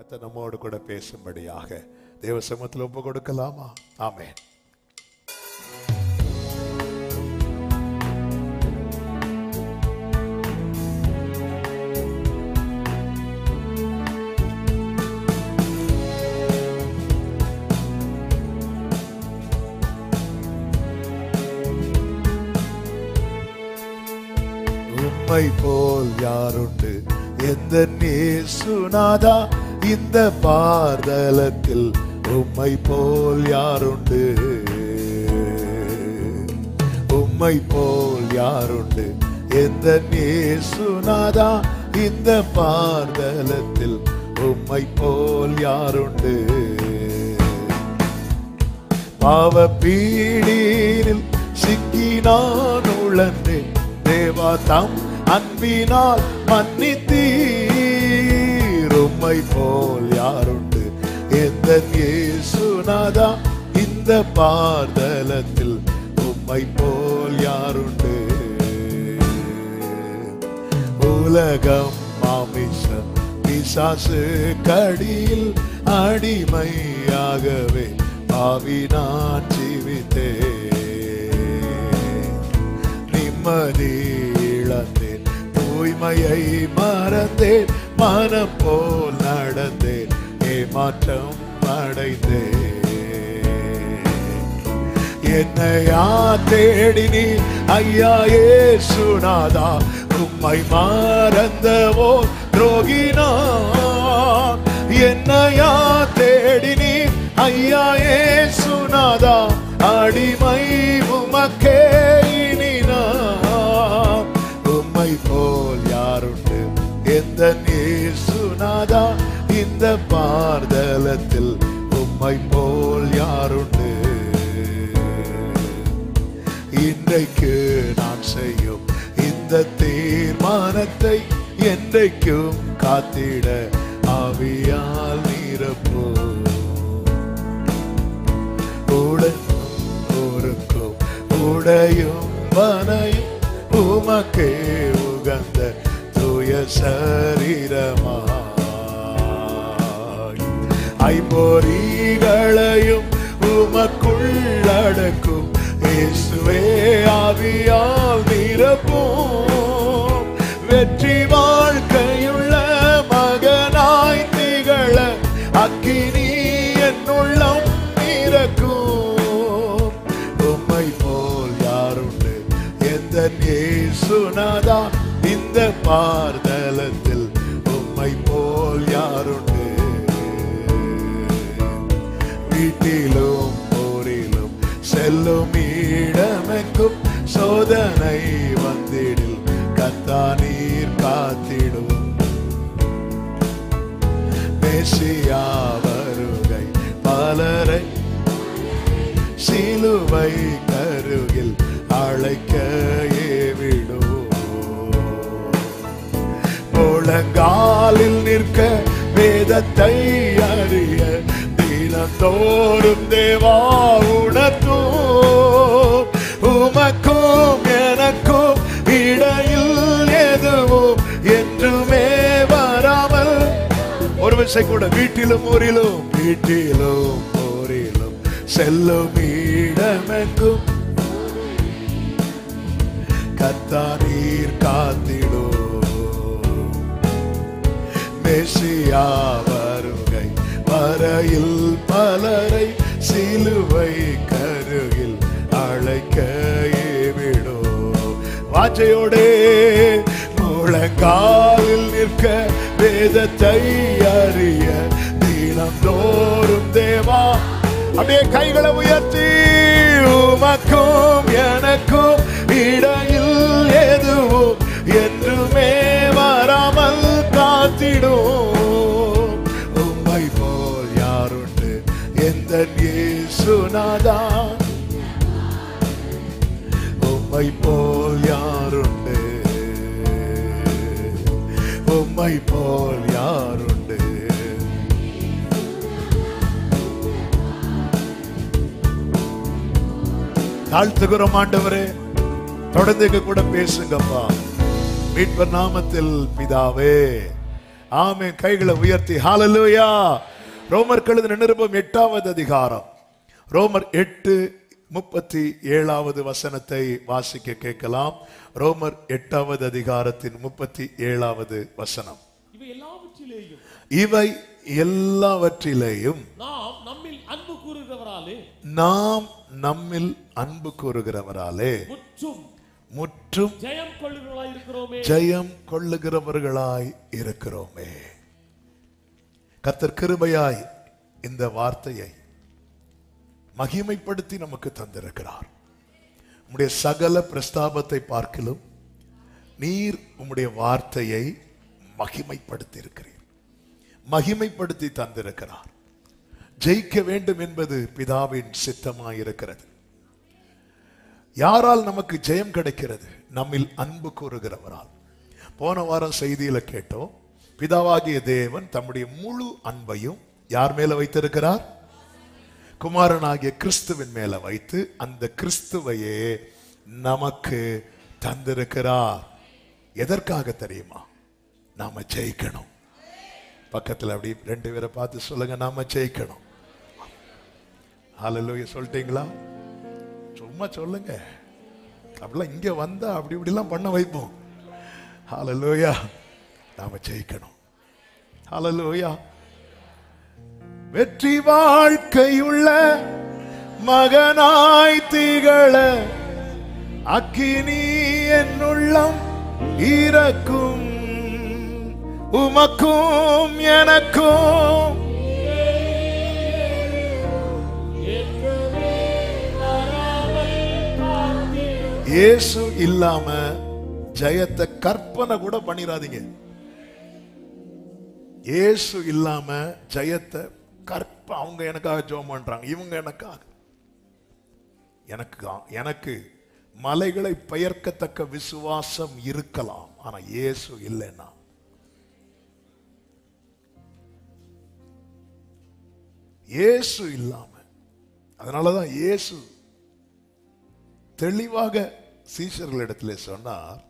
கர்த்தர் நம்மோடு கூட பேசும்படியாக தேவ சமூகத்தில் ஒப்பு கொடுக்கலாமா? ஆமென். உம்மை போல் யாருண்டு எந்த இயேசுநாதா, இந்த பார்தலத்தில் உம்மை போல் யாருண்டு? உம்மை போல் யாருண்டு எந்த இயேசுநாதா, இந்த பார்தலத்தில் உம்மை போல் யாருண்டு? பாவ பீடினில் சிக்கினான் உழன்றேன், தேவா தம் அன்பினால் மன்னித்தீர். உம்மை போல் யாருண்டு எந்த இயேசுநாதா, இந்த பார்தலத்தில் உம்மை போல் யாருண்டு? உலகம் மாமிசம் பிசாசு கடியில் அடிமையாகவே பாவி நான் ஜீவித்தேன். நிம்மதி இழந்தேன், தூய்மையை மறந்தேன், மனம் போல் நடந்தேன், ஏமாற்றம் அடைந்தேன். என்னையா தேடினி ஐயா இயேசுநாதா, உம்மை மறந்தவோ துரோகினான். என்னையா தேடினி ஐயா இயேசுநாதா, அடிமை உமக்கே இனினான். உம்மை போல் யாருண்டு எந்த இயேசுநாதா, இந்த பார்தலத்தில் உம்மை போல் யாருண்டு? இன்றைக்கு நான் செய்யும் இந்த தீர்மானத்தை என்றைக்கும் காத்திட ஆவியால் நிரப்போ. உடனும் ஊருக்கும் உடையும் வனையும் உமக்கே உகந்த தூய சரீரமாய், ஐம்பொறிகளையும் உமக்குள்ளடக்கும் இயேசுவே ஆவியால் நிரப்பும். வெற்றி வாழ்க்கையுள்ள மகனாய் திகழ அக்கினி என்னுள்ளம் இறக்கும். உம்மை போல் யாருண்டு எந்த இயேசுநாதா, இந்த பார்தலத்தில் உம்மை போல் யாருண்டு? வீட்டிலும் ஊரிலும் செல்லும் இடமெங்கும் சோதனை வந்திடில் கர்த்தர் நீர் காத்திடும். மெசியா வருகை பலரை சிலுவை கருகில் அழைக்க ஏவிடும். முழங்காலில் நிற்க வேதத்தை அறிய தினந்தோறும் தேவா உணர்த்தும். உமக்கும் எனக்கும் இடையில் எதுவும் என்றுமே வராமல், ஒரு விசை கூட வீட்டிலும் ஊரிலும் செல்லும் இடமெங்கும் கர்த்தர் நீர் காத்திடும். மெசியா வருகை வரையில் பலரை சிலுவை கருகில் அழைக்க ஏவிடும். வாஞ்சையோடே முழங்காலில் நிற்க வேதத்தை அறிய தினந்தோறும் தேவா, அப்படியே கைகளை உயர்த்தி உமக்கும் எனக்கும் இடையில் எதுவும் என்றுமே வராமல் காத்திடும். உம்மை போல் யாருண்டு எந்த இயேசுநாதா, உம்மை போல் யாருண்டு? உம்மை போல் யாருண்டு? தாழ்த்துகிறோம் ஆண்டவரே, தொடர்ந்து கூட பேசுங்கப்பா. மீட்பர் நாமத்தில் பிதாவே ஆமென். கைகளை உயர்த்தி ஹalleluya. ரோமர் எழுதின நிருபம் 8வது அதிகாரம், ரோமர் 8:37 வசனத்தை வாசிக்க கேட்கலாம். ரோமர் 8வது அதிகாரத்தின் 37வது வசனம். இவை எல்லாவற்றிலேயும் நாம் நம்மில் அன்பு கூறுகிறவராலே முற்றும் ஜெயம் கொள்ளுகிறவர்களாய் இருக்கிறோமே. கர்த்தர் கிருபையாய் இந்த வார்த்தையை மகிமைப்படுத்தி நமக்கு தந்திருக்கிறார். உம்முடைய சகல பிரஸ்தாபத்தை பார்க்கிலும் நீர் உம்முடைய வார்த்தையை மகிமைப்படுத்தி இருக்கிறீர், மகிமைப்படுத்தி தந்திருக்கிறார். ஜெயிக்க வேண்டும் என்பது பிதாவின் சித்தமாயிருக்கிறது. யாரால் நமக்கு ஜெயம் கிடைக்கிறது? நம்மில் அன்பு கூறுகிறவரால். போன வாரம் செய்தியில கேட்டோம், பிதாவாகிய தேவன் தம்முடைய முழு அன்பையும் யார் மேல வைத்திருக்கிறார்? குமாரனாகிய கிறிஸ்துவின் மேல வைத்து அந்த கிறிஸ்துவையே நமக்கு தந்திருக்கிறார். எதற்காக தெரியுமா? நாம ஜெயிக்கணும். பக்கத்துல அப்படி 2 பேரை பார்த்து சொல்லுங்க, நாம ஜெயிக்கணும். ஹalleluya சொல்லிட்டீங்களா? சும்மா சொல்லுங்க. அப்படிலாம் இங்க வந்தா அப்படி இப்படிலாம் பண்ண வைப்போம். ஹalleluya. நாம ஜெயிக்கணும். ஹalleluya. வெற்றி வாழ்க்கையுள்ள மகனாய் திகழ அக்கினி என்னுள்ளம் இறக்கும். உமக்கும் எனக்கும் இயேசு இல்லாம ஜெயத்தை கற்பனை கூட பண்ணிராதீங்க. இயேசு இல்லாம ஜெயத்தை அவங்க எனக்காக ஜெபம் பண்றாங்க, இவங்க எனக்காக. எனக்கு மலைகளை பெயர்க்கத்தக்க விசுவாசம் இருக்கலாம், ஆனா இயேசு இல்லைன்னா இயேசு இல்லாம. அதனாலதான் இயேசு தெளிவாக சீஷர்களிடத்திலே சொன்னார்,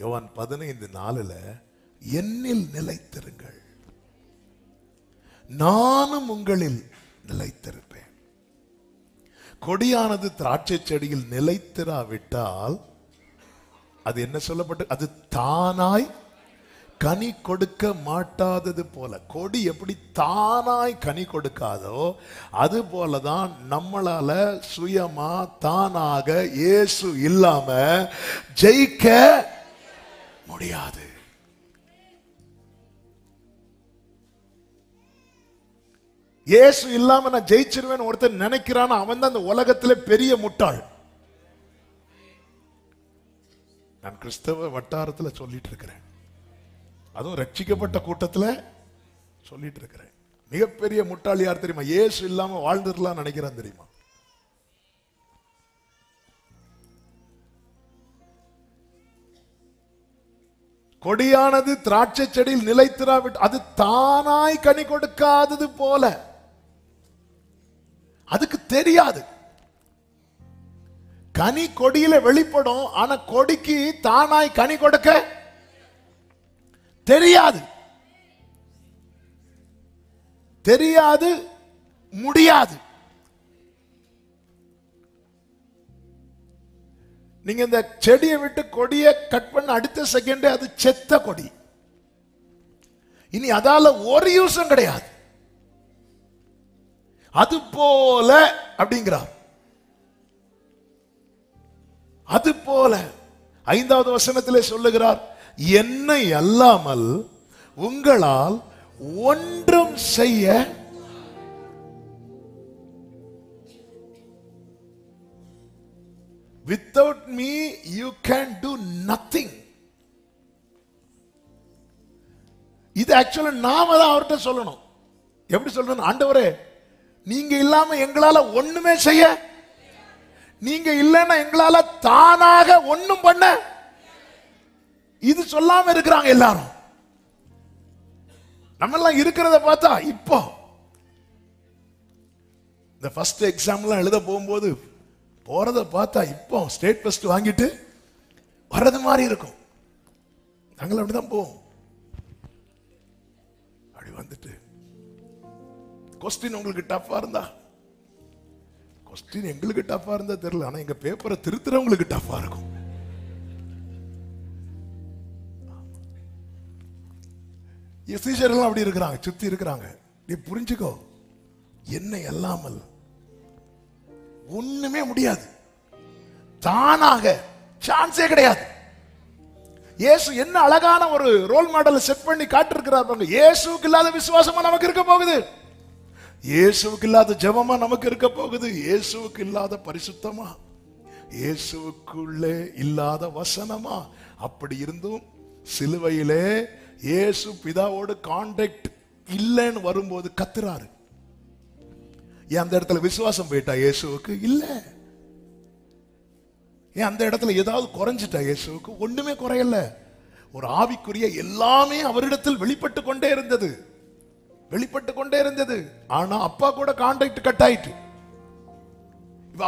யோவான் 15:4, என்னில் நிலைத்திருங்கள், நானும் உங்களில் நிலைத்திருப்பேன். கொடியானது திராட்சை செடியில் நிலைத்திராவிட்டால் அது என்ன சொல்லப்பட்டு, அது தானாய் கனி கொடுக்க மாட்டாதது போல. கொடி எப்படி தானாய் கனி கொடுக்காதோ அது போலதான் நம்மளால சுயமா தானாக இயேசு இல்லாம ஜெயிக்க முடியாது. இயேசு இல்லாம நான் ஜெயிச்சிருவேன் ஒருத்தர் நினைக்கிறான், அவன் தான் அந்த உலகத்திலே பெரிய முட்டாள். நான் கிறிஸ்தவ வட்டாரத்துல சொல்லிட்டு இருக்கிறேன், அதுவும் ரட்சிக்கப்பட்ட கூட்டத்துல சொல்லிட்டு இருக்கிறேன். மிகப்பெரிய முட்டாள் யார் தெரியுமா? இயேசு இல்லாம வாழ்ந்துடலாம் நினைக்கிறான் தெரியுமா? கொடியானது திராட்சை செடியில் நிலைத்திராவிட்டு அது தானாய் கனி கொடுக்காதது போல. அதுக்கு தெரியாது. கனி கொடியில வெளிப்படும், ஆனா கொடிக்கு தானாய் கனி கொடுக்க தெரியாது. தெரியாது, முடியாது. நீங்க இந்த செடியை விட்டு கொடியை கட் பண்ண அடுத்த செகண்டே அது செத்த கொடி. இனி அதால ஒரு யூஸும் கிடையாது. அது போல அப்படிங்கிறார். அது போல 5வது வசனத்திலே சொல்லுகிறார், என்னை அல்லாமல் உங்களால் ஒன்றும் செய்ய without me you can do nothing. இது ஆக்சுவலா நாம தான் அவர்கிட்ட சொல்லணும். எப்படி சொல்லணும்? ஆண்டவரே, நீங்க இல்லாம எங்களால ஒண்ணுமே செய்ய, நீங்க இல்லைன்னா எங்களால தானாக ஒண்ணும் பண்ண. இது சொல்லாம இருக்கிறாங்க எல்லாரும். நம்ம எல்லாம் இருக்கிறத பார்த்தா இப்போ இந்த ஃபர்ஸ்ட் எக்ஸாம்லாம் எழுத போகும்போது போறத பார்த்தா இப்போ ஸ்டேட் ஃபர்ஸ்ட் வாங்கிட்டு வர்றது மாதிரி இருக்கும். நாங்கள் அப்படிதான் போவோம். வந்துட்டு கொஸ்டின் உங்களுக்கு டஃபா இருந்தா, கொஸ்டின் எங்களுக்கு டஃபா இருந்தா தெரியல, ஆனா எங்க பேப்பரை திருத்துறவங்களுக்கு டஃபா இருக்கும். சீஷர்கள் அப்படி இருக்கிறாங்க, சுத்தி இருக்கிறாங்க. நீ புரிஞ்சுக்கோ, என்ன அல்லாமல் ஒண்ணுமே முடியாது, தானாக சான்ஸே கிடையாது. இயேசு என்ன அழகான ஒரு ரோல் மாடல் செட் பண்ணி காட்டிருக்கிறார். இயேசுவுக்கு இல்லாத விசுவாசமா நமக்கு இருக்க போகுது, இயேசுவுக்கு இல்லாத ஜெபமா நமக்கு இருக்க போகுது, இயேசுவுக்கு இல்லாத பரிசுத்தமா, இயேசுவுக்குள்ளே இல்லாத வசனமா. அப்படி இருந்தும் சிலுவையிலே இயேசு பிதாவோடு கான்டாக்ட் இல்லைன்னு வரும்போது கத்துறாரு. ஏன் அந்த இடத்துல விசுவாசம் போயிட்டா? இயேசுவுக்கு இல்ல. ஏன் அந்த இடத்துல ஏதாவது குறைஞ்சிட்டா? இயேசுவுக்கு ஒண்ணுமே குறையல. ஒரு ஆவிக்குரிய எல்லாமே அவரிடத்தில் வெளிப்பட்டு கொண்டே இருந்தது, வெளிப்பட்டு கொண்டே இருந்தது. ஆனா அப்பா கூட கான்டாக்ட் கட் ஆயிட்டு.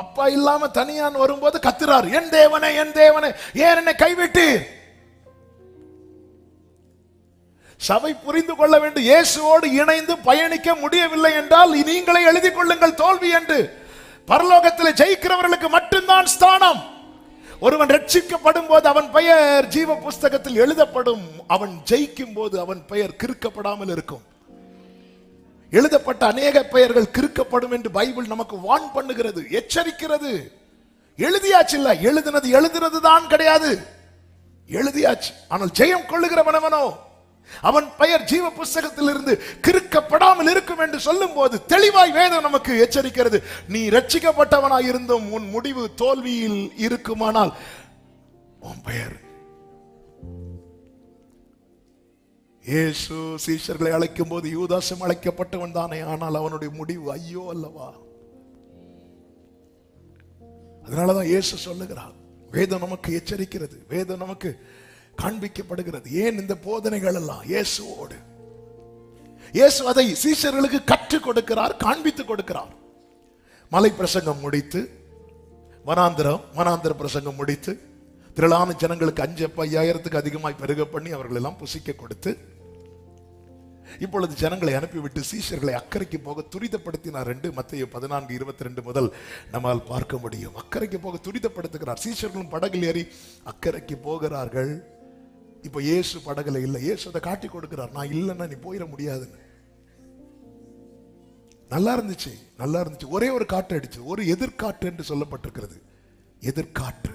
அப்பா இல்லாம தனியான் வரும்போது கத்துறாரு, என் தேவனே என் தேவனே ஏன் என்னை கைவிட்டு. சபை புரிந்து கொள்ள வேண்டும், இயேசுவோடு இணைந்து பயணிக்க முடியவில்லை என்றால் நீங்களே எழுதி கொள்ளுங்கள் தோல்வி என்று. பரலோகத்தில் ஜெயிக்கிறவர்களுக்கு மட்டும்தான் ஸ்தானம். ஒருவன் ரட்சிக்கப்படும் போது அவன் பெயர் ஜீவ புஸ்தகத்தில் எழுதப்படும். அவன் ஜெயிக்கும் போது அவன் பெயர் கிறுக்கப்படாமல் இருக்கும். எழுதப்பட்ட அநேக பெயர்கள் கிறுக்கப்படும் என்று பைபிள் நமக்கு வான் பண்ணுகிறது, எச்சரிக்கிறது. எழுதியாச்சு இல்ல, எழுதுனது தான் கிடையாது, எழுதியாச்சு. ஆனால் ஜெயம் கொள்ளுகிறவனவனோ அவன் பெயர் ஜீவ புஸ்தகத்தில் இருந்து கிறுக்கப்படாமல் இருக்கும் என்று சொல்லும் போது தெளிவாய் வேதம் நமக்கு எச்சரிக்கிறது. நீ ரட்சிக்கப்பட்டவனாய் இருந்தும் உன் முடிவு தோல்வியில் இருக்குமானால் உன் பெயர். இயேசு சீஷர்களை அழைக்கும் போது யூதாசும் அழைக்கப்பட்டவன் தானே, ஆனால் அவனுடைய முடிவு ஐயோ அல்லவா. அதனாலதான் இயேசு சொல்லுகிறார், வேதம் நமக்கு எச்சரிக்கிறது, வேதம் நமக்கு காண்பிக்கப்படுகிறது. ஏன் இந்த போதனைகள் எல்லாம்? இயேசுவோடு. இயேசு அதை சீஷர்களுக்கு கற்றுக் கொடுக்கிறார், காண்பித்துக் கொடுக்கிறார். மலை பிரசங்கம் முடித்து, வனாந்திர பிரசங்கம் முடித்து, திரளான ஜனங்களுக்கு 5,000 அதிகமாய் பெருக பண்ணி அவர்கள் எல்லாம் புசிக்க கொடுத்து, இப்பொழுது ஜனங்களை அனுப்பிவிட்டு சீஷர்களை அக்கறைக்கு போக துரிதப்படுத்தினார். மத்தேயு 14:22 முதல் நம்மால் பார்க்க முடியும். அக்கறைக்கு போக துரிதப்படுத்துகிறார். சீஷர்களும் படகில் ஏறி அக்கறைக்கு போகிறார்கள். இப்ப இயேசு படகுல இல்ல. இயேசு அதை காட்டி கொடுக்கிறார், நான் இல்லைன்னா நீ போயிட முடியாதுன்னு. நல்லா இருந்துச்சு, நல்லா இருந்துச்சு. ஒரே ஒரு காற்று அடிச்சு, ஒரு எதிர்காற்று என்று சொல்லப்பட்டிருக்கிறது. எதிர்காற்று,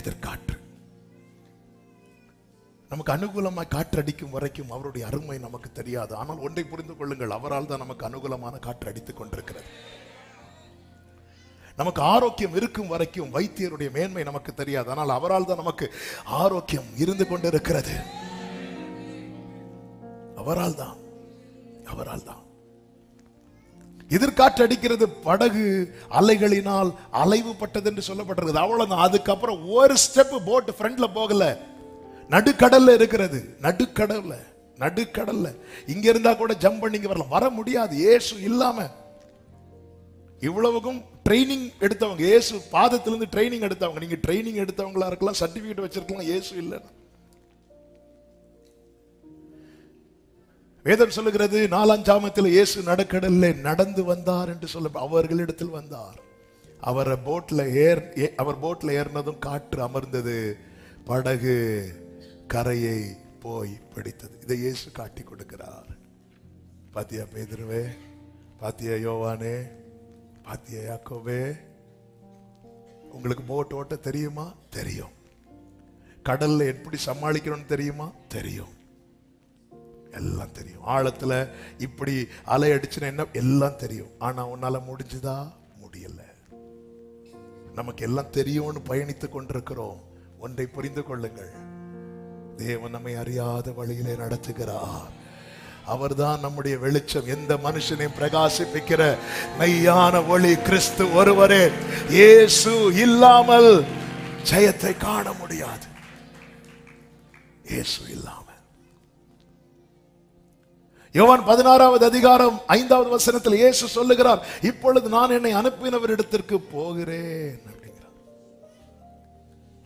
எதிர்காற்று. நமக்கு அனுகூலமாய் காற்று அடிக்கும் வரைக்கும் அவருடைய அருமை நமக்கு தெரியாது. ஆனால் ஒன்றை புரிந்து கொள்ளுங்கள், அவரால் தான் நமக்கு அனுகூலமான காற்று அடித்துக் கொண்டிருக்கிறது. நமக்கு ஆரோக்கியம் இருக்கும் வரைக்கும் வைத்தியருடைய மேன்மை நமக்கு தெரியாது. ஆனால் அவரால் தான் நமக்கு ஆரோக்கியம் இருந்து கொண்டிருக்கிறது. அவரால் தான், அவரால் தான். எதிர்காற்று அடிக்கிறது, படகு அலைகளினால் அலைவுபட்டது என்று சொல்லப்பட்டிருக்கிறது. அவ்வளவுதான். அதுக்கப்புறம் ஒரு ஸ்டெப் போட் ஃப்ரண்ட்ல போகல, நடுக்கடல்ல இருக்கிறது. நடுக்கடல்ல இங்க இருந்தா கூட ஜம்ப் பண்ணி வரலாம், வர முடியாது இயேசு இல்லாம. இவ்வளவுக்கும் ட்ரைனிங் எடுத்தவங்க, இயேசு பாதத்திலிருந்து ட்ரைனிங் எடுத்தவங்க. நீங்க ட்ரைனிங் எடுத்தவங்களா இருக்கலாம், சர்டிபிகேட் வச்சிருக்கலாம், இயேசு இல்லைன்னா. வேதம் சொல்லுகிறது 4ஆம் ஜாமத்தில் இயேசு நடுக்கடல்ல நடந்து வந்தார் என்று சொல்ல, அவர்களிடத்தில் வந்தார். அவர் போட்ல ஏறினதும் காற்று அமர்ந்தது, படகு கரையை போய் பிடித்தது. இதை இயேசு காட்டி கொடுக்கிறார். பாத்தியா பேதுருவே, பாத்தியா யோவானே, பாத்தியா யாக்கோபே, உங்களுக்கு போட் ஓட்ட தெரியுமா? தெரியும். கடல்ல எப்படி சமாளிக்கணும்னு தெரியுமா? தெரியும். எல்லாம் தெரியும். ஆழத்துல இப்படி அலை அடிச்சுன்னா என்ன எல்லாம் தெரியும். ஆனா உன்னால முடிஞ்சுதா? முடியல. நமக்கு எல்லாம் தெரியும்னு பயணித்துக் கொண்டிருக்கிறோம். ஒன்றை புரிந்து கொள்ளுங்கள், தேவன் நம்மை அறியாத வழியிலே நடத்துகிறார். அவர்தான் நம்முடைய வெளிச்சம். எந்த மனுஷனையும் பிரகாசிப்பிக்கிற மெய்யான ஒளி கிறிஸ்து ஒருவரே. இயேசு இல்லாமல் ஜெயத்தை காண முடியாது. இயேசு இல்லாமல். யோவான் 16வது அதிகாரம் 5வது வசனத்தில் இயேசு சொல்லுகிறார், இப்பொழுது நான் என்னை அனுப்பினவரிடத்திற்கு போகிறேன் அப்படிங்கிறார்.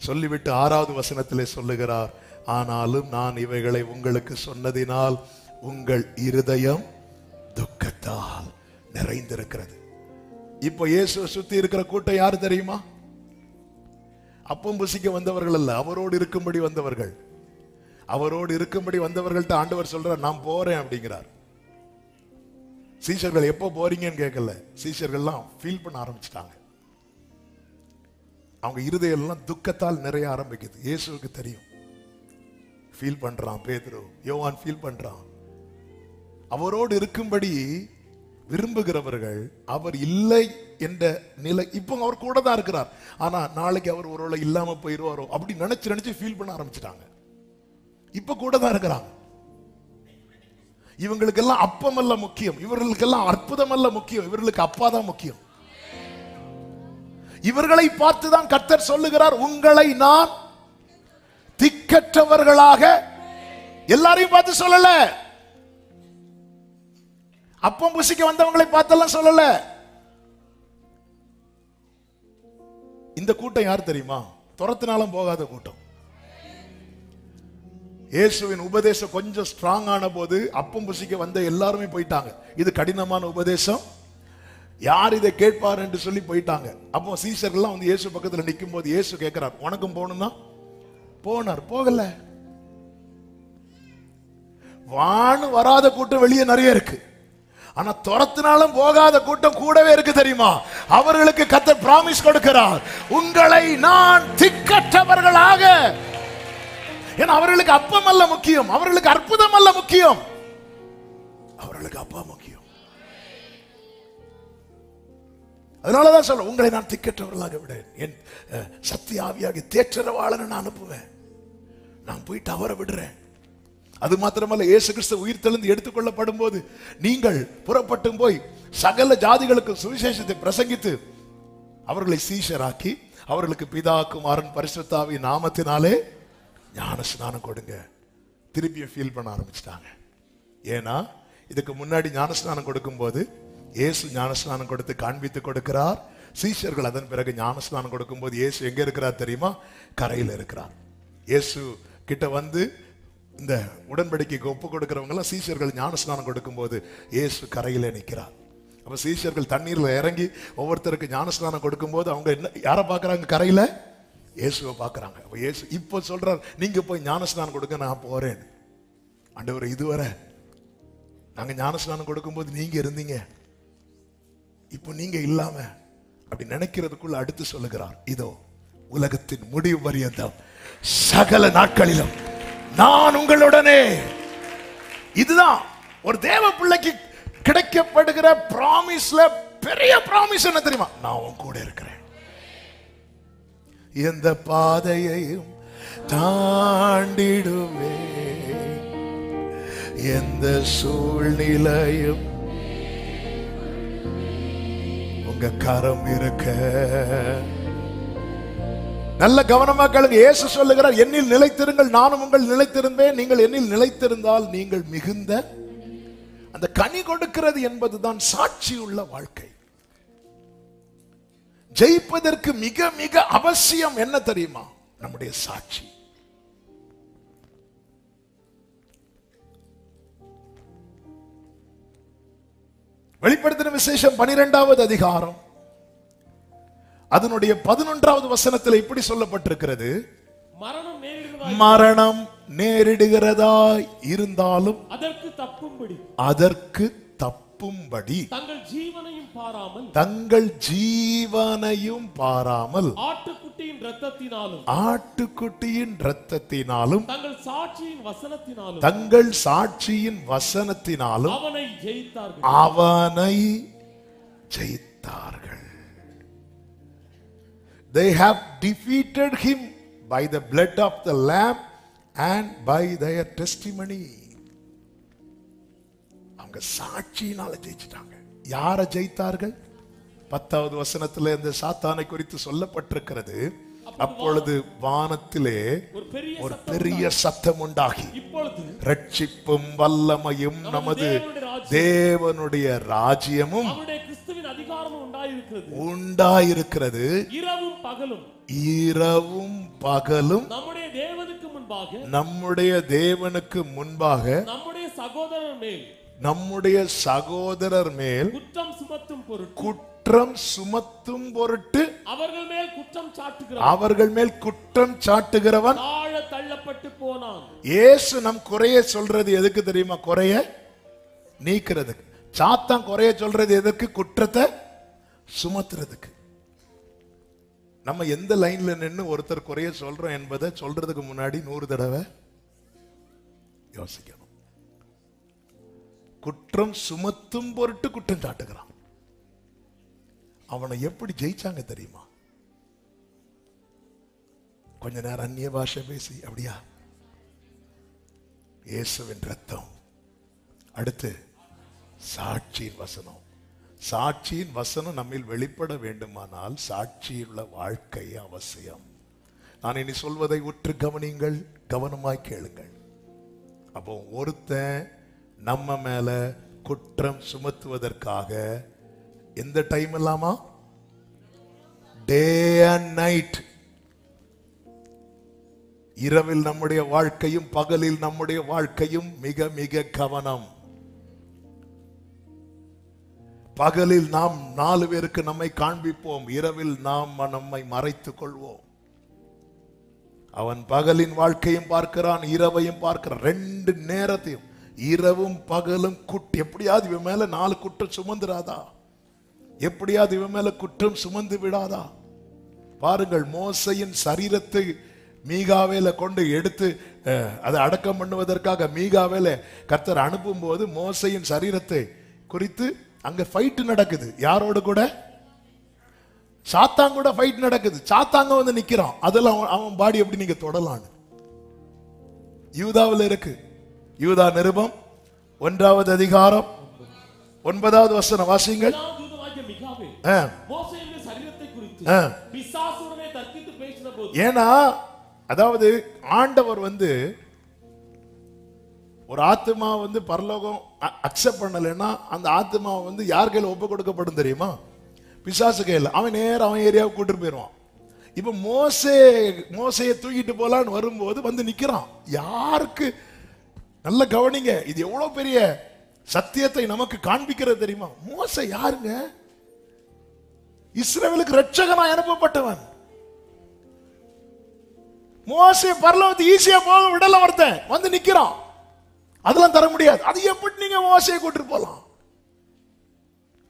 சொல்லிவிட்டு 6வது வசனத்திலே சொல்லுகிறார், ஆனாலும் நான் இவைகளை உங்களுக்கு சொன்னதினால் உங்கள் இருதயம் துக்கத்தால் நிறைந்திருக்கிறது. இப்போ இயேசு சுத்தி இருக்கிற கூட்டம் யாரு தெரியுமா? அப்பம் புசிக்க வந்தவர்கள் அல்ல, அவரோடு இருக்கும்படி வந்தவர்கள். அவரோடு இருக்கும்படி வந்தவர்கள்ட்ட ஆண்டவர் சொல்றார், நான் போறேன் அப்படிங்கிறார். சீஷர்கள் எப்போ போறீங்கன்னு கேட்கல, சீஷர்கள்லாம் ஃபீல் பண்ண ஆரம்பிச்சிட்டாங்க. அவங்க இருதயம் எல்லாம் துக்கத்தால் நிறைய ஆரம்பிக்குது. இயேசுவுக்கு தெரியும். ஃபீல் பண்றான் பேதுரு, யோவான் ஃபீல் பண்றான். அவரோடு இருக்கும்படி விரும்புகிறவர்கள் அவர் இல்லை என்ற நிலை. இப்போ அவர் கூட தான் இருக்கிறார், ஆனா நாளைக்கு அவர் ஒருவேளை இல்லாம போயிருவாரோ அப்படி நினைச்சு நினைச்சு ஃபீல் பண்ண ஆரம்பிச்சிட்டாங்க. இப்ப கூட தான் இருக்கிறாங்க. இவங்களுக்கெல்லாம் அப்பம் அல்ல முக்கியம், இவர்களுக்கெல்லாம் அற்புதம் அல்ல முக்கியம், இவர்களுக்கு அப்பா தான் முக்கியம். இவர்களை பார்த்து தான் கர்த்தர் சொல்லுகிறார், உங்களை நான் திக்கற்றவர்களாக. எல்லாரையும் பார்த்து சொல்லல, அப்பம் புசிக்க வந்தவங்களை பார்த்தெல்லாம் சொல்லல. இந்த கூட்டம் யார் தெரியுமா? துரத்தினாலும் போகாத கூட்டம். இயேசுவின் உபதேசம் கொஞ்சம் ஸ்ட்ராங் ஆன போது அப்பம் புசிக்க வந்த எல்லாருமே போயிட்டாங்க. இது கடினமான உபதேசம், யார் இதை கேட்பார் என்று சொல்லி போயிட்டாங்க. அப்போ சீஷர்கள்லாம் வந்து இயேசு பக்கத்துல நிற்கும் போது இயேசு கேட்கிறார், உனக்கும் போகணும்னா போனார். போகல. வான்னு வராத கூட்டம் வெளியே நிறைய இருக்கு, ஆனா துரத்தினாலும் போகாத கூட்டம் கூடவே இருக்கு தெரியுமா? அவர்களுக்கு கர்த்தர் பிராமிஸ் கொடுக்கிறார், உங்களை நான் திக்கற்றவர்களாக. ஏன்னா அவர்களுக்கு அப்பம் அல்ல முக்கியம், அவர்களுக்கு அற்புதம் அல்ல முக்கியம், அவர்களுக்கு அப்பா முக்கியம். அதனாலதான் சொல்ல, உங்களை நான் திக்கற்றவர்களாக விட என் சத்திய ஆவியாக தேற்றரவாளனை நான் அனுப்புவேன். நான் போயிட்டு அவரை விடுறேன். அது மாத்திரமல்ல, இயேசு கிறிஸ்து உயிர் தெழுந்து எடுத்துக்கொள்ளப்படும் போது நீங்கள் புறப்பட்டும் போய் சகல ஜாதிகளுக்கு சுவிசேஷத்தை பிரசங்கித்து அவர்களை சீஷராக்கி அவர்களுக்கு பிதா குமாரன் பரிசுத்த ஆவியின் நாமத்தினாலே ஞான ஸ்நானம் கொடுங்க. திருப்பியும் ஃபீல் பண்ண ஆரம்பிச்சிட்டாங்க. ஏன்னா இதுக்கு முன்னாடி ஞானஸ்நானம் கொடுக்கும் போது இயேசு ஞானஸ்நானம் கொடுத்து காண்பித்து கொடுக்கிறார். சீஷர்கள் அதன் பிறகு ஞானஸ்நானம் கொடுக்கும் போது இயேசு எங்க இருக்கிறார் தெரியுமா? கரையில் இருக்கிறார். இயேசு கிட்ட வந்து இந்த உடன்படிக்கைக்கு ஒப்பு கொடுக்கிறவங்க எல்லாம் சீஷர்கள் ஞானஸ்நானம் கொடுக்கும் போது இயேசு கரையில நிற்கிறார். அப்ப சீஷர்கள் தண்ணீர்ல இறங்கி ஒவ்வொருத்தருக்கு ஞானஸ்நானம் கொடுக்கும் போது அவங்க என்ன யாரை பாக்குறாங்க? கரையில இயேசுவை பாக்குறாங்க. அப்ப இயேசு இப்போ சொல்றார், நீங்க போய் ஞானஸ்நானம் கொடுக்க நான் போறேன். ஆண்டவரே, இதுவரை நாங்க ஞானஸ்நானம் கொடுக்கும் போது நீங்க இருந்தீங்க, இப்போ நீங்க இல்லாம அப்படி நினைக்கிறதுக்குள்ள அடுத்து சொல்லுகிறார், இதோ உலகத்தின் முடிவு பரியந்தம் சகல நாட்களிலும் நான் உங்களுடனே. இதுதான் ஒரு தேவ பிள்ளைக்கு கிடைக்கப்படுகிற பிராமிஸ்ல பெரிய பிராமிஸ். என்ன தெரியுமா? நான் உன் கூட இருக்கிறேன். எந்த பாதையையும் தாண்டிடுவே, எந்த சூழ்நிலையும் உங்க கரம் இருக்க. நல்ல கவனமா கேளுங்க. இயேசு சொல்லுகிறார், என்னில் நிலைத்திருங்கள், நானும் உங்கள் நிலைத்திருந்தேன். நீங்கள் என்னில் நிலைத்திருந்தால் நீங்கள் மிகுந்த அந்த கனி கொடுக்கிறது என்பதுதான் சாட்சி உள்ள வாழ்க்கை. ஜெயிப்பதற்கு மிக மிக அவசியம் என்ன தெரியுமா? நம்முடைய சாட்சி. வெளிப்படுத்தின விசேஷம் 12வது அதிகாரம் அதனுடைய 11வது வசனத்தில் இப்படி சொல்லப்பட்டிருக்கிறது, மரணம் நேரிடுகிறதா இருந்தாலும் அதற்கு தப்பும்படி தங்கள் ஜீவனையும் பாராமல் ஆட்டுக்குட்டியின் இரத்தத்தினாலும் தங்கள் சாட்சியின் வசனத்தினாலும் அவனை ஜெயித்தார்கள். They have defeated him by the blood of the lamb and by their testimony. அவங்க சாட்சியினால ஜெயிச்சிட்டாங்க. யாரை ஜெயித்தார்கள்? 10வது வசனத்திலே இந்த சாத்தானை குறித்து சொல்லப்பட்டிருக்கிறது. அப்பொழுது வானத்திலே ஒரு பெரிய சத்தம் உண்டாகி, ரட்சிப்பும் வல்லமையும் நமது தேவனுடைய ராஜ்யமும் உண்டாயிருக்கிறது. இரவும் பகலும் நம்முடைய தேவனுக்கு முன்பாக சகோதரர் மேல் குற்றம் சுமத்தும் பொருட்டு அவர்கள் மேல் குற்றம் சாட்டுகிறவன் தள்ளப்பட்டு போனான். இயேசு நம் குறைய சொல்றது எதுக்கு தெரியுமா? குறைய நீக்கிறதுக்கு. சாத்தான் குறைய சொல்றது எதுக்கு? குற்றத்தை சுமத்துறதுக்கு. நம்ம எந்த லைன்ல நின்று ஒருத்தர் குறைய சொல்றோம் என்பதை சொல்றதுக்கு முன்னாடி 100 தடவை யோசிக்கணும். குற்றம் சுமத்தும் பொருட்டு குற்றம் சாட்டுகிறான். அவனை எப்படி ஜெயிச்சாங்க தெரியுமா? கொஞ்ச நேரம் அந்நிய பாஷை பேசி, அப்படியா? இயேசுவின் ரத்தம். அடுத்து சாட்சியின் வசனம். சாட்சியின் வசனம் நம்மில் வெளிப்பட வேண்டுமானால் சாட்சியுள்ள வாழ்க்கை அவசியம். நான் இனி சொல்வதை உற்று கவனியுங்கள், கவனமாய் கேளுங்கள். அப்போ ஒருத்தன் நம்ம மேல குற்றம் சுமத்துவதற்காக எந்த டைம் இல்லாமா? Day and night. இரவில் நம்முடைய வாழ்க்கையும் பகலில் நம்முடைய வாழ்க்கையும் மிக மிக கவனம். பகலில் நாம் 4 பேருக்கு நம்மை காண்பிப்போம், இரவில் நாம் நம்மை மறைத்துக் கொள்வோம். அவன் பகலின் வாழ்க்கையும் பார்க்கிறான், இரவையும் பார்க்கிறான். 2 நேரத்தையும், இரவும் பகலும் எப்படியாவது இவன் மேல 4 குற்றம் சுமந்துராதா? எப்படியாவது இவன் மேல குற்றம் சுமந்து விடாதா? பாருங்கள், மோசையின் சரீரத்தை மீகாவேல கொண்டு எடுத்து அதை அடக்கம் பண்ணுவதற்காக மீகாவேல கர்த்தர் அனுப்பும் போது மோசையின் சரீரத்தை குறித்து அங்க ஃபைட் நடக்குது. யாரோடு கூட? சாத்தான் கூட ஃபைட் நடக்குது. சாத்தாங்க வந்து நிக்கிறான். அதெல்லாம் அவன் பாடி எப்படி நீங்க தொடலான்னு யூதாவில் இருக்கு. யூதா நிருபம் 1வது அதிகாரம் 9வது வசனம் வாசிங்கள். ஏன்னா அதாவது ஆண்டவர் வந்து ஒரு ஆத்மா வந்து பரலோகம் அக்செப்ட் பண்ணலைன்னா அந்த ஆத்மா வந்து யார் கையில் ஒப்பு கொடுக்கப்படும் தெரியுமா? பிசாசு கையில். அவன் நேரம் அவன் ஏரியாவுக்கு கூட்டு போயிடுவான். இப்ப மோசையை தூக்கிட்டு போலான்னு வரும்போது வந்து நிக்கிறான். யாருக்கு? நல்ல கவனிங்க, இது எவ்வளவு பெரிய சத்தியத்தை நமக்கு காண்பிக்கிறது தெரியுமா? மோசே யாருங்க? இஸ்ரவேலுக்கு ரட்சகனா அனுப்பப்பட்டவன். மோசே பரலோகத்துக்கு ஈஸியா போக விடல. ஒருத்தன் வந்து நிக்கிறான். அதெல்லாம் தர முடியாது. அது எப்படி நீங்க மோசையை கூட்டிட்டு போலாம்?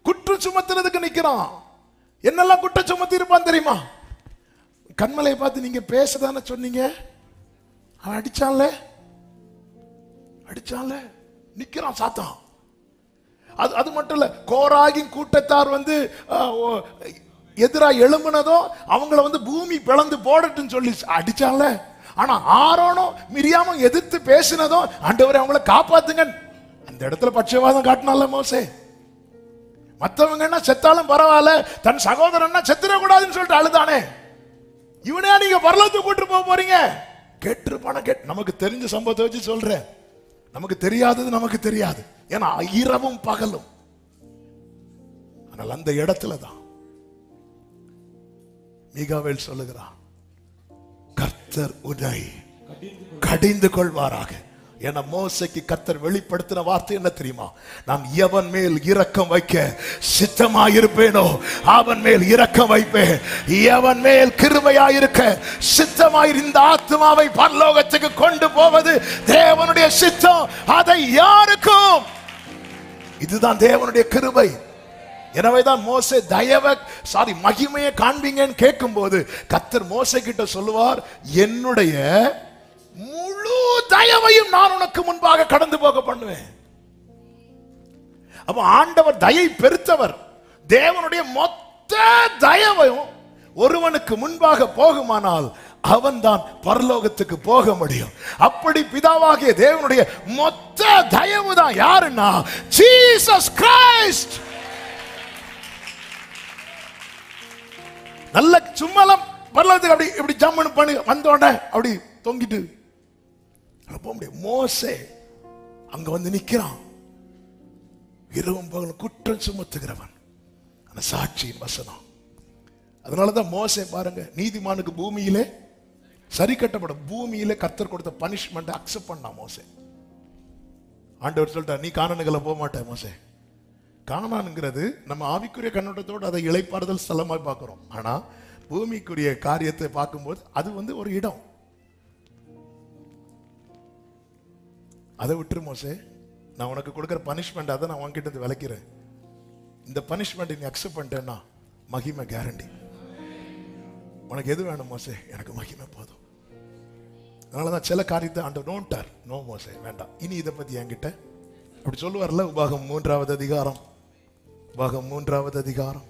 குற்றம் சுமத்துறதுக்கு நிக்கிறான். என்னெல்லாம் குற்றம் சுமத்தி இருப்பான் தெரியுமா? கண்மலையை பார்த்து நீங்க பேசதானே சொன்னீங்க. அவன் அடிச்சான்ல நிக்கிறான் சாத்தான். அது மட்டும் இல்ல, கோராகின் கூட்டத்தார் வந்து எதிராக எழும்புனதும் அவங்கள வந்து பூமி பிளந்து போடட்டுன்னு சொல்லி அடிச்சான்ல. ஆனா ஆரோனும் மிரியாமும் எதிர்த்து பேசினதும் ஆண்டவரே அவங்கள காப்பாத்துங்க, அந்த இடத்துல பட்சவாதம் காட்டினால மோசே. மற்றவங்க என்ன செத்தாலும் பரவாயில்ல, தன் சகோதரன்னா செத்துடக்கூடாதுன்னு சொல்லிட்டு அழுதானே. இவனே நீங்க பரலோகத்துக்கு கூட்டு போக போறீங்க. கேட்டிருப்பான நமக்கு தெரிஞ்ச சம்பவத்தை வச்சு சொல்றேன். நமக்கு தெரியாதது நமக்கு தெரியாது. ஏன்னா இரவும் பகலும். ஆனால் அந்த இடத்துல தான் மீகாவேல் சொல்லுகிறான், கர்த்தர் உன்னை கடிந்து கொள்வாராக. என மோசைக்கு கர்த்தர் வெளிப்படுத்தின வார்த்தை என்ன தெரியுமா? நான் எவன் மேல் இரக்கம் வைக்க சித்தமாயிருப்பேனோ அவன் மேல் இரக்கம் வைப்பேன். எவன் மேல் கிருபையாயிருக்க சித்தமாயிரு இந்த ஆத்மாவை பரலோகத்துக்கு கொண்டு போவது தேவனுடைய சித்தம். அதை யாருக்கும், இதுதான் தேவனுடைய கிருபை. எனவேதான் மோசே மகிமையை காண்பீங்கன்னு கேட்கும் போது கர்த்தர் மோசே கிட்ட சொல்லுவார், என்னுடைய முழு தயவையும் நான் உனக்கு முன்பாக கடந்து போக பண்ணுவேன். அப்ப ஆண்டவர் தயை பெருத்தவர். தேவனுடைய மொத்த தயவையும் ஒருவனுக்கு முன்பாக போகுமானால் அவன் தான் பரலோகத்துக்கு போக முடியும். அப்படி பிதாவாகிய தேவனுடைய மொத்த தயவு தான் யாருன்னா ஜீசஸ் கிரைஸ்ட். நல்ல சும்மலம் பரலோகத்துக்கு அப்படி இப்படி ஜம்முன்னு பண்ணி வந்தோட அப்படி தொங்கிட்டு போக முடியும். மோசே அங்க வந்து நிக்கிறான். இரவும் பகலும் குற்றம் சுமத்துகிறவன். ஆனா சாட்சியின் வசனம். அதனாலதான் மோசே பாருங்க, நீதிமானுக்கு பூமியிலே சரி கட்டப்படும். பூமியிலே கர்த்தர் கொடுத்த பனிஷ்மெண்ட் அக்செப்ட் பண்ணா மோசே. ஆண்டவர் சொல்லிட்டார், நீ கானானுக்குள்ள போக மாட்டே மோசே. கானானுங்கிறது நம்ம ஆவிக்குரிய கண்ணோட்டத்தோடு அதை இளைப்பாறுதல் ஸ்தலமாக பார்க்கிறோம். ஆனா பூமிக்குரிய காரியத்தை பார்க்கும்போது அது ஒரு இடம். அதை விட்டுரு மோசே, நான் உனக்கு கொடுக்குற பனிஷ்மெண்ட் அதை நான் உன்கிட்ட இருந்து விளக்கிறேன். இந்த பனிஷ்மெண்ட் நீ அக்செப்ட் பண்ணிட்டேன்னா மகிமை கேரண்டி. உனக்கு எது வேணும் மோசே? எனக்கு மகிமை போதும். அதனாலதான் சில காரியத்தை ஆண்டவர் நோட்டார். நோ மோசே வேண்டாம், இனி இதை பத்தி என்கிட்ட அப்படி சொல்லுவார்ல. உபாகம் 3வது அதிகாரம், உபாகம் 3வது அதிகாரம்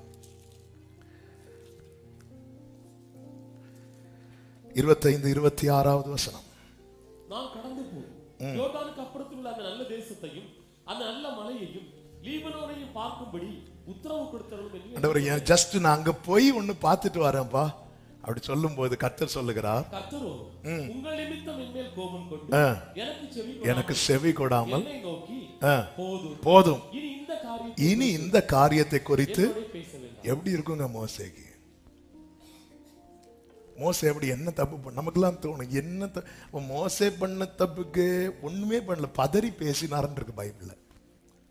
25-26 வசனம். நான் கடந்து போய் யோர்தானுக்கு அப்புறத்தில் உள்ள அந்த நல்ல தேசத்தையும் அந்த நல்ல மலையையும் லீபனோனையும் பார்க்கும்படி உத்தரவு கொடுத்தவர்கள். ஜஸ்ட் நான் அங்க போய் ஒன்னு பார்த்துட்டு வரேன்ப்பா அப்படி சொல்லும் போது கர்த்தர் சொல்லுகிறார், கர்த்தரோ உங்கள் நிமித்தம் என்மேல் கோபம் கொண்டு எனக்கு செவி கொடாமல் என்னை நோக்கி போதும், இனி இந்த காரியத்தை குறித்து எப்படி இருக்குங்க மோசேக்கு? மோசே எப்படி என்ன தப்பு பண்ண நமக்குலாம் தோணும். என்ன மோசே பண்ண தப்புக்கு ஒண்ணுமே பண்ணல, பதறி பேசினார்ன்னு இருக்கு பைபிள்ல.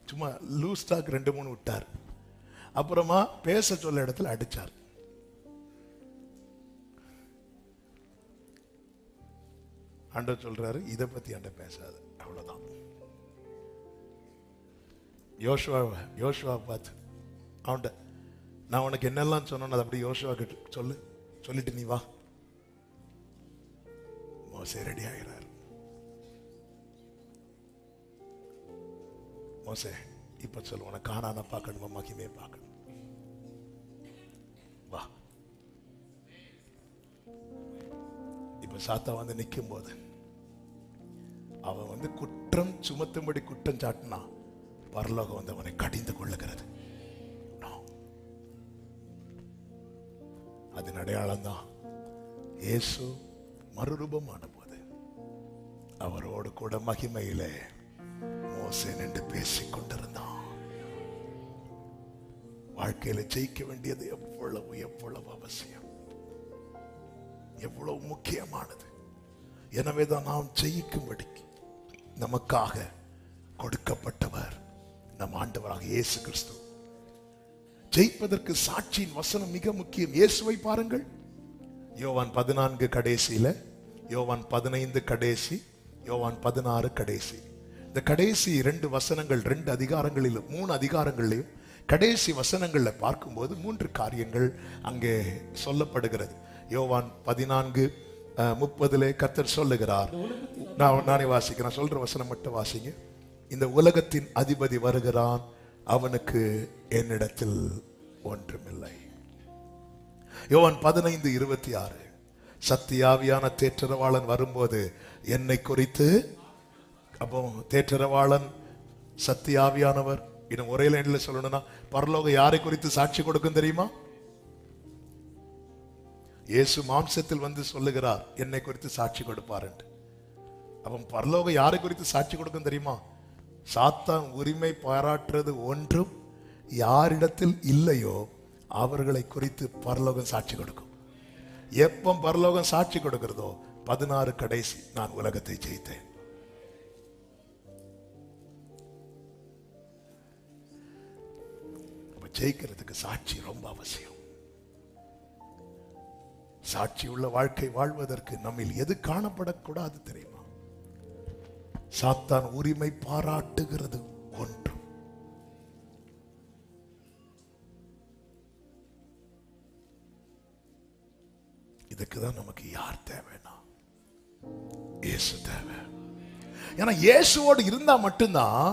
சும்மா லூஸ் டாக் 2-3 விட்டார். அப்புறமா பேச சொல்ல இடத்துல அடிச்சார். ஆண்டவர் சொல்றாரு, இதை பத்தி ஆண்டவர் பேசாது, அவ்வளவுதான். யோசுவா பார்த்து அவன்கிட்ட நான் உனக்கு என்னெல்லாம் சொன்னேன் அப்படி யோசுவா கிட்ட சொல்லிட்டு நீ வா. மோசே ரெடி ஆகிறார். மோசே இப்ப சொல்லு, உனக்கு கானான பார்க்கணுமா மகிமையை பார்க்கணும், வா. இப்ப சாத்தா நிற்கும் போது அவன் குற்றம் சுமத்தும்படி குற்றம் சாட்டினா பரலோகம் அவனை கடிந்து கொள்ளுகிறது. அதன் அடையாளம் தான் இயேசு மறுரூபமான போது அவரோடு கூட மகிமையிலே மோசே நின்று பேசிக் கொண்டிருந்தான். வாழ்க்கையில ஜெயிக்க வேண்டியது எவ்வளவு எவ்வளவு அவசியம், எவ்வளவு முக்கியமானது. எனவேதான் நாம் ஜெயிக்கும்படி நமக்காக கொடுக்கப்பட்டவர் நம் ஆண்டவராக இயேசு கிறிஸ்து. ஜெயிப்பதற்கு சாட்சியின் வசனம் மிக முக்கியம். இயேசுவை பாருங்கள், யோவான் 14 கடைசியில, யோவான் 15 கடைசி, யோவான் 16 கடைசி. இந்த கடைசி 2 வசனங்கள் 2 அதிகாரங்களிலும் 3 அதிகாரங்களிலும் கடைசி வசனங்கள்ல பார்க்கும்போது 3 காரியங்கள் அங்கே சொல்லப்படுகிறது. யோவான் 14:30 கர்த்தர் சொல்லுகிறார், நானே வாசிக்கிறேன், சொல்ற வசனம் மட்டும் வாசிங்க. இந்த உலகத்தின் அதிபதி வருகிறான், அவனுக்கு என்னிடத்தில் ஒன்றுமில்லை. யோவான் 15:26 சத்தியாவியான தேற்றரவாளன் வரும்போது என்னை குறித்து, அப்போ தேற்றரவாளன் சத்தியாவியானவர். இன்னும் ஒரே லைன்ல சொல்லணும்னா பரலோகம் யாரை குறித்து சாட்சி கொடுக்கும் தெரியுமா? இயேசு மாம்சத்தில் சொல்லுகிறார் என்னை குறித்து சாட்சி கொடுப்பார் என்று. அப்ப பரலோகம் யாரை குறித்து சாட்சி கொடுக்கும் தெரியுமா? சாத்தான் உரிமை பாராட்டுறது ஒன்றும் யாரிடத்தில் இல்லையோ அவர்களை குறித்து பரலோகம் சாட்சி கொடுக்கும். எப்போ பரலோகம் சாட்சி கொடுக்கிறதோ 16 கடைசி, நான் உலகத்தை ஜெயித்தேன். ஜெயிக்கிறதுக்கு சாட்சி ரொம்ப அவசியம். சாட்சி உள்ள வாழ்க்கை வாழ்வதற்கு நம்மில் எது காணப்படக்கூடாது தெரியுமா? சாத்தான் உரிமை பாராட்டுகிறது ஒன்று. இதுக்குதான் நமக்கு யார் தேவைன்னா இயேசு தேவை. ஏன்னா இயேசுவோடு இருந்தா மட்டும்தான்.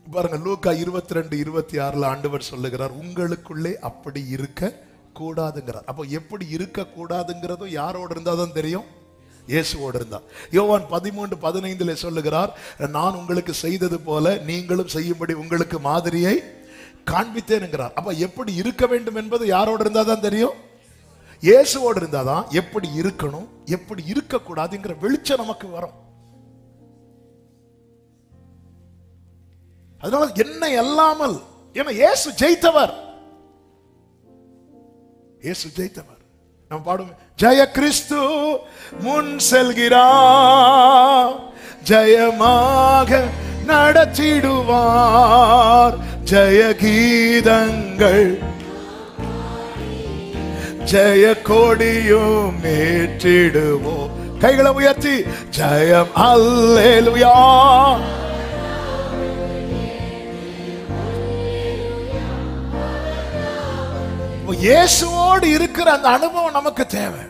பாருங்க, லூக்கா 22:26 ஆண்டவர் சொல்லுகிறார், உங்களுக்குள்ளே அப்படி இருக்க கூடாதுங்கிறார். அப்போ எப்படி இருக்க கூடாதுங்கிறதும் யாரோடு இருந்தாதான் தெரியும்? இயேசுவோடு இருந்தா. யோவான் 13:15 சொல்லுகிறார், நான் உங்களுக்கு செய்தது போல நீங்களும் செய்யும்படி உங்களுக்கு மாதிரியை காண்பித்தேன் என்கிறார். அப்ப எப்படி இருக்க வேண்டும் என்பது யாரோடு இருந்தாதான் தெரியும்? இயேசுவோடு இருந்தாதான் எப்படி இருக்கணும், எப்படி இருக்க கூடாதுங்கிற வெளிச்சம் நமக்கு வரும். அதனால என்ன அல்லாமல், ஏன்னா இயேசு ஜெயித்தவர், இயேசு ஜெயித்தவர். நம்ம பாடுவோம், ஜெய கிறிஸ்து முன் செல்கிறார், ஜெயமாக நடத்திடுவார், ஜெய கீதங்கள் ஜெய கொடியும் ஏற்றிடுவோம். கைகளை உயர்த்தி ஜெயம் அல்லேலூயா. இயேசுவோடு இருக்கிற அந்த அனுபவம் நமக்கு தேவை.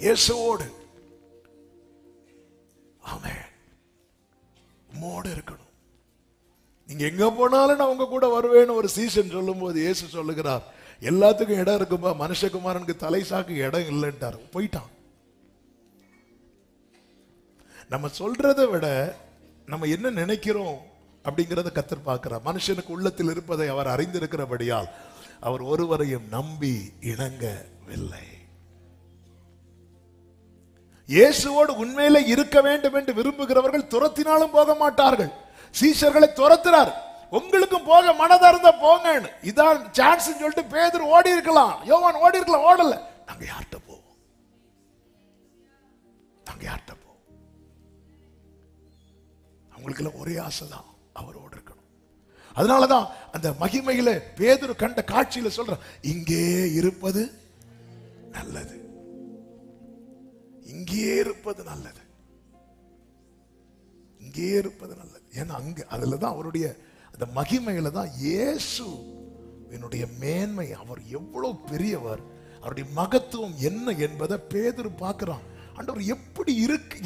இயேசுவோடு ஆமென் மோடு இருக்கணும். நீங்க எங்க போனாலும் நான் உங்க கூட வருவேன்னு ஒரு சீசன் சொல்லும் போது இயேசு சொல்லுகிறார், எல்லாத்துக்கும் இடம் இருக்கும்பா, மனுஷகுமாரனுக்கு தலை சாக்கு இடம் இல்லைன்ட்டார், போயிட்டான். நம்ம சொல்றதை விட நம்ம என்ன நினைக்கிறோம் அப்படிங்கறத கர்த்தர் பார்க்கிறார். மனுஷனுக்கு உள்ளத்தில் இருப்பதை அவர் அறிந்திருக்கிறபடியால் அவர் ஒருவரையும் நம்பி இணங்கவில்லை. இயேசுவோடு உண்மையிலே இருக்க வேண்டும் என்று விரும்புகிறவர்கள் துரத்தினாலும் போக மாட்டார்கள். சீஷர்களை துரத்துறார், உங்களுக்கும் போக மனதா இருந்தா போங்க, இதான் சான்ஸ் சொல்லிட்டு பேதுரு ஓடி இருக்கலாம், யோவான் ஓடி இருக்கலாம், ஓடல. நாங்க யார்கிட்ட போவோம்? நாங்க யார்கிட்ட போவோம்? அவங்களுக்கு ஒரே ஆசைதான் அவரோடு இருக்கணும். அதனாலதான் அந்த மகிமையில பேதுரு கண்ட காட்சியில சொல்ற, இங்கே இருப்பது நல்லது, இங்கே இருப்பது நல்லது, இங்கே இருப்பது நல்லது. ஏன்னா அங்க அதுலதான் அவருடைய அந்த மகிமையில தான் இயேசு என்னுடைய மேன்மை, அவர் எவ்வளவு பெரியவர், அவருடைய மகத்துவம் என்ன என்பதை பேதுரு பார்க்கிறான். ஆண்டவர் எப்படி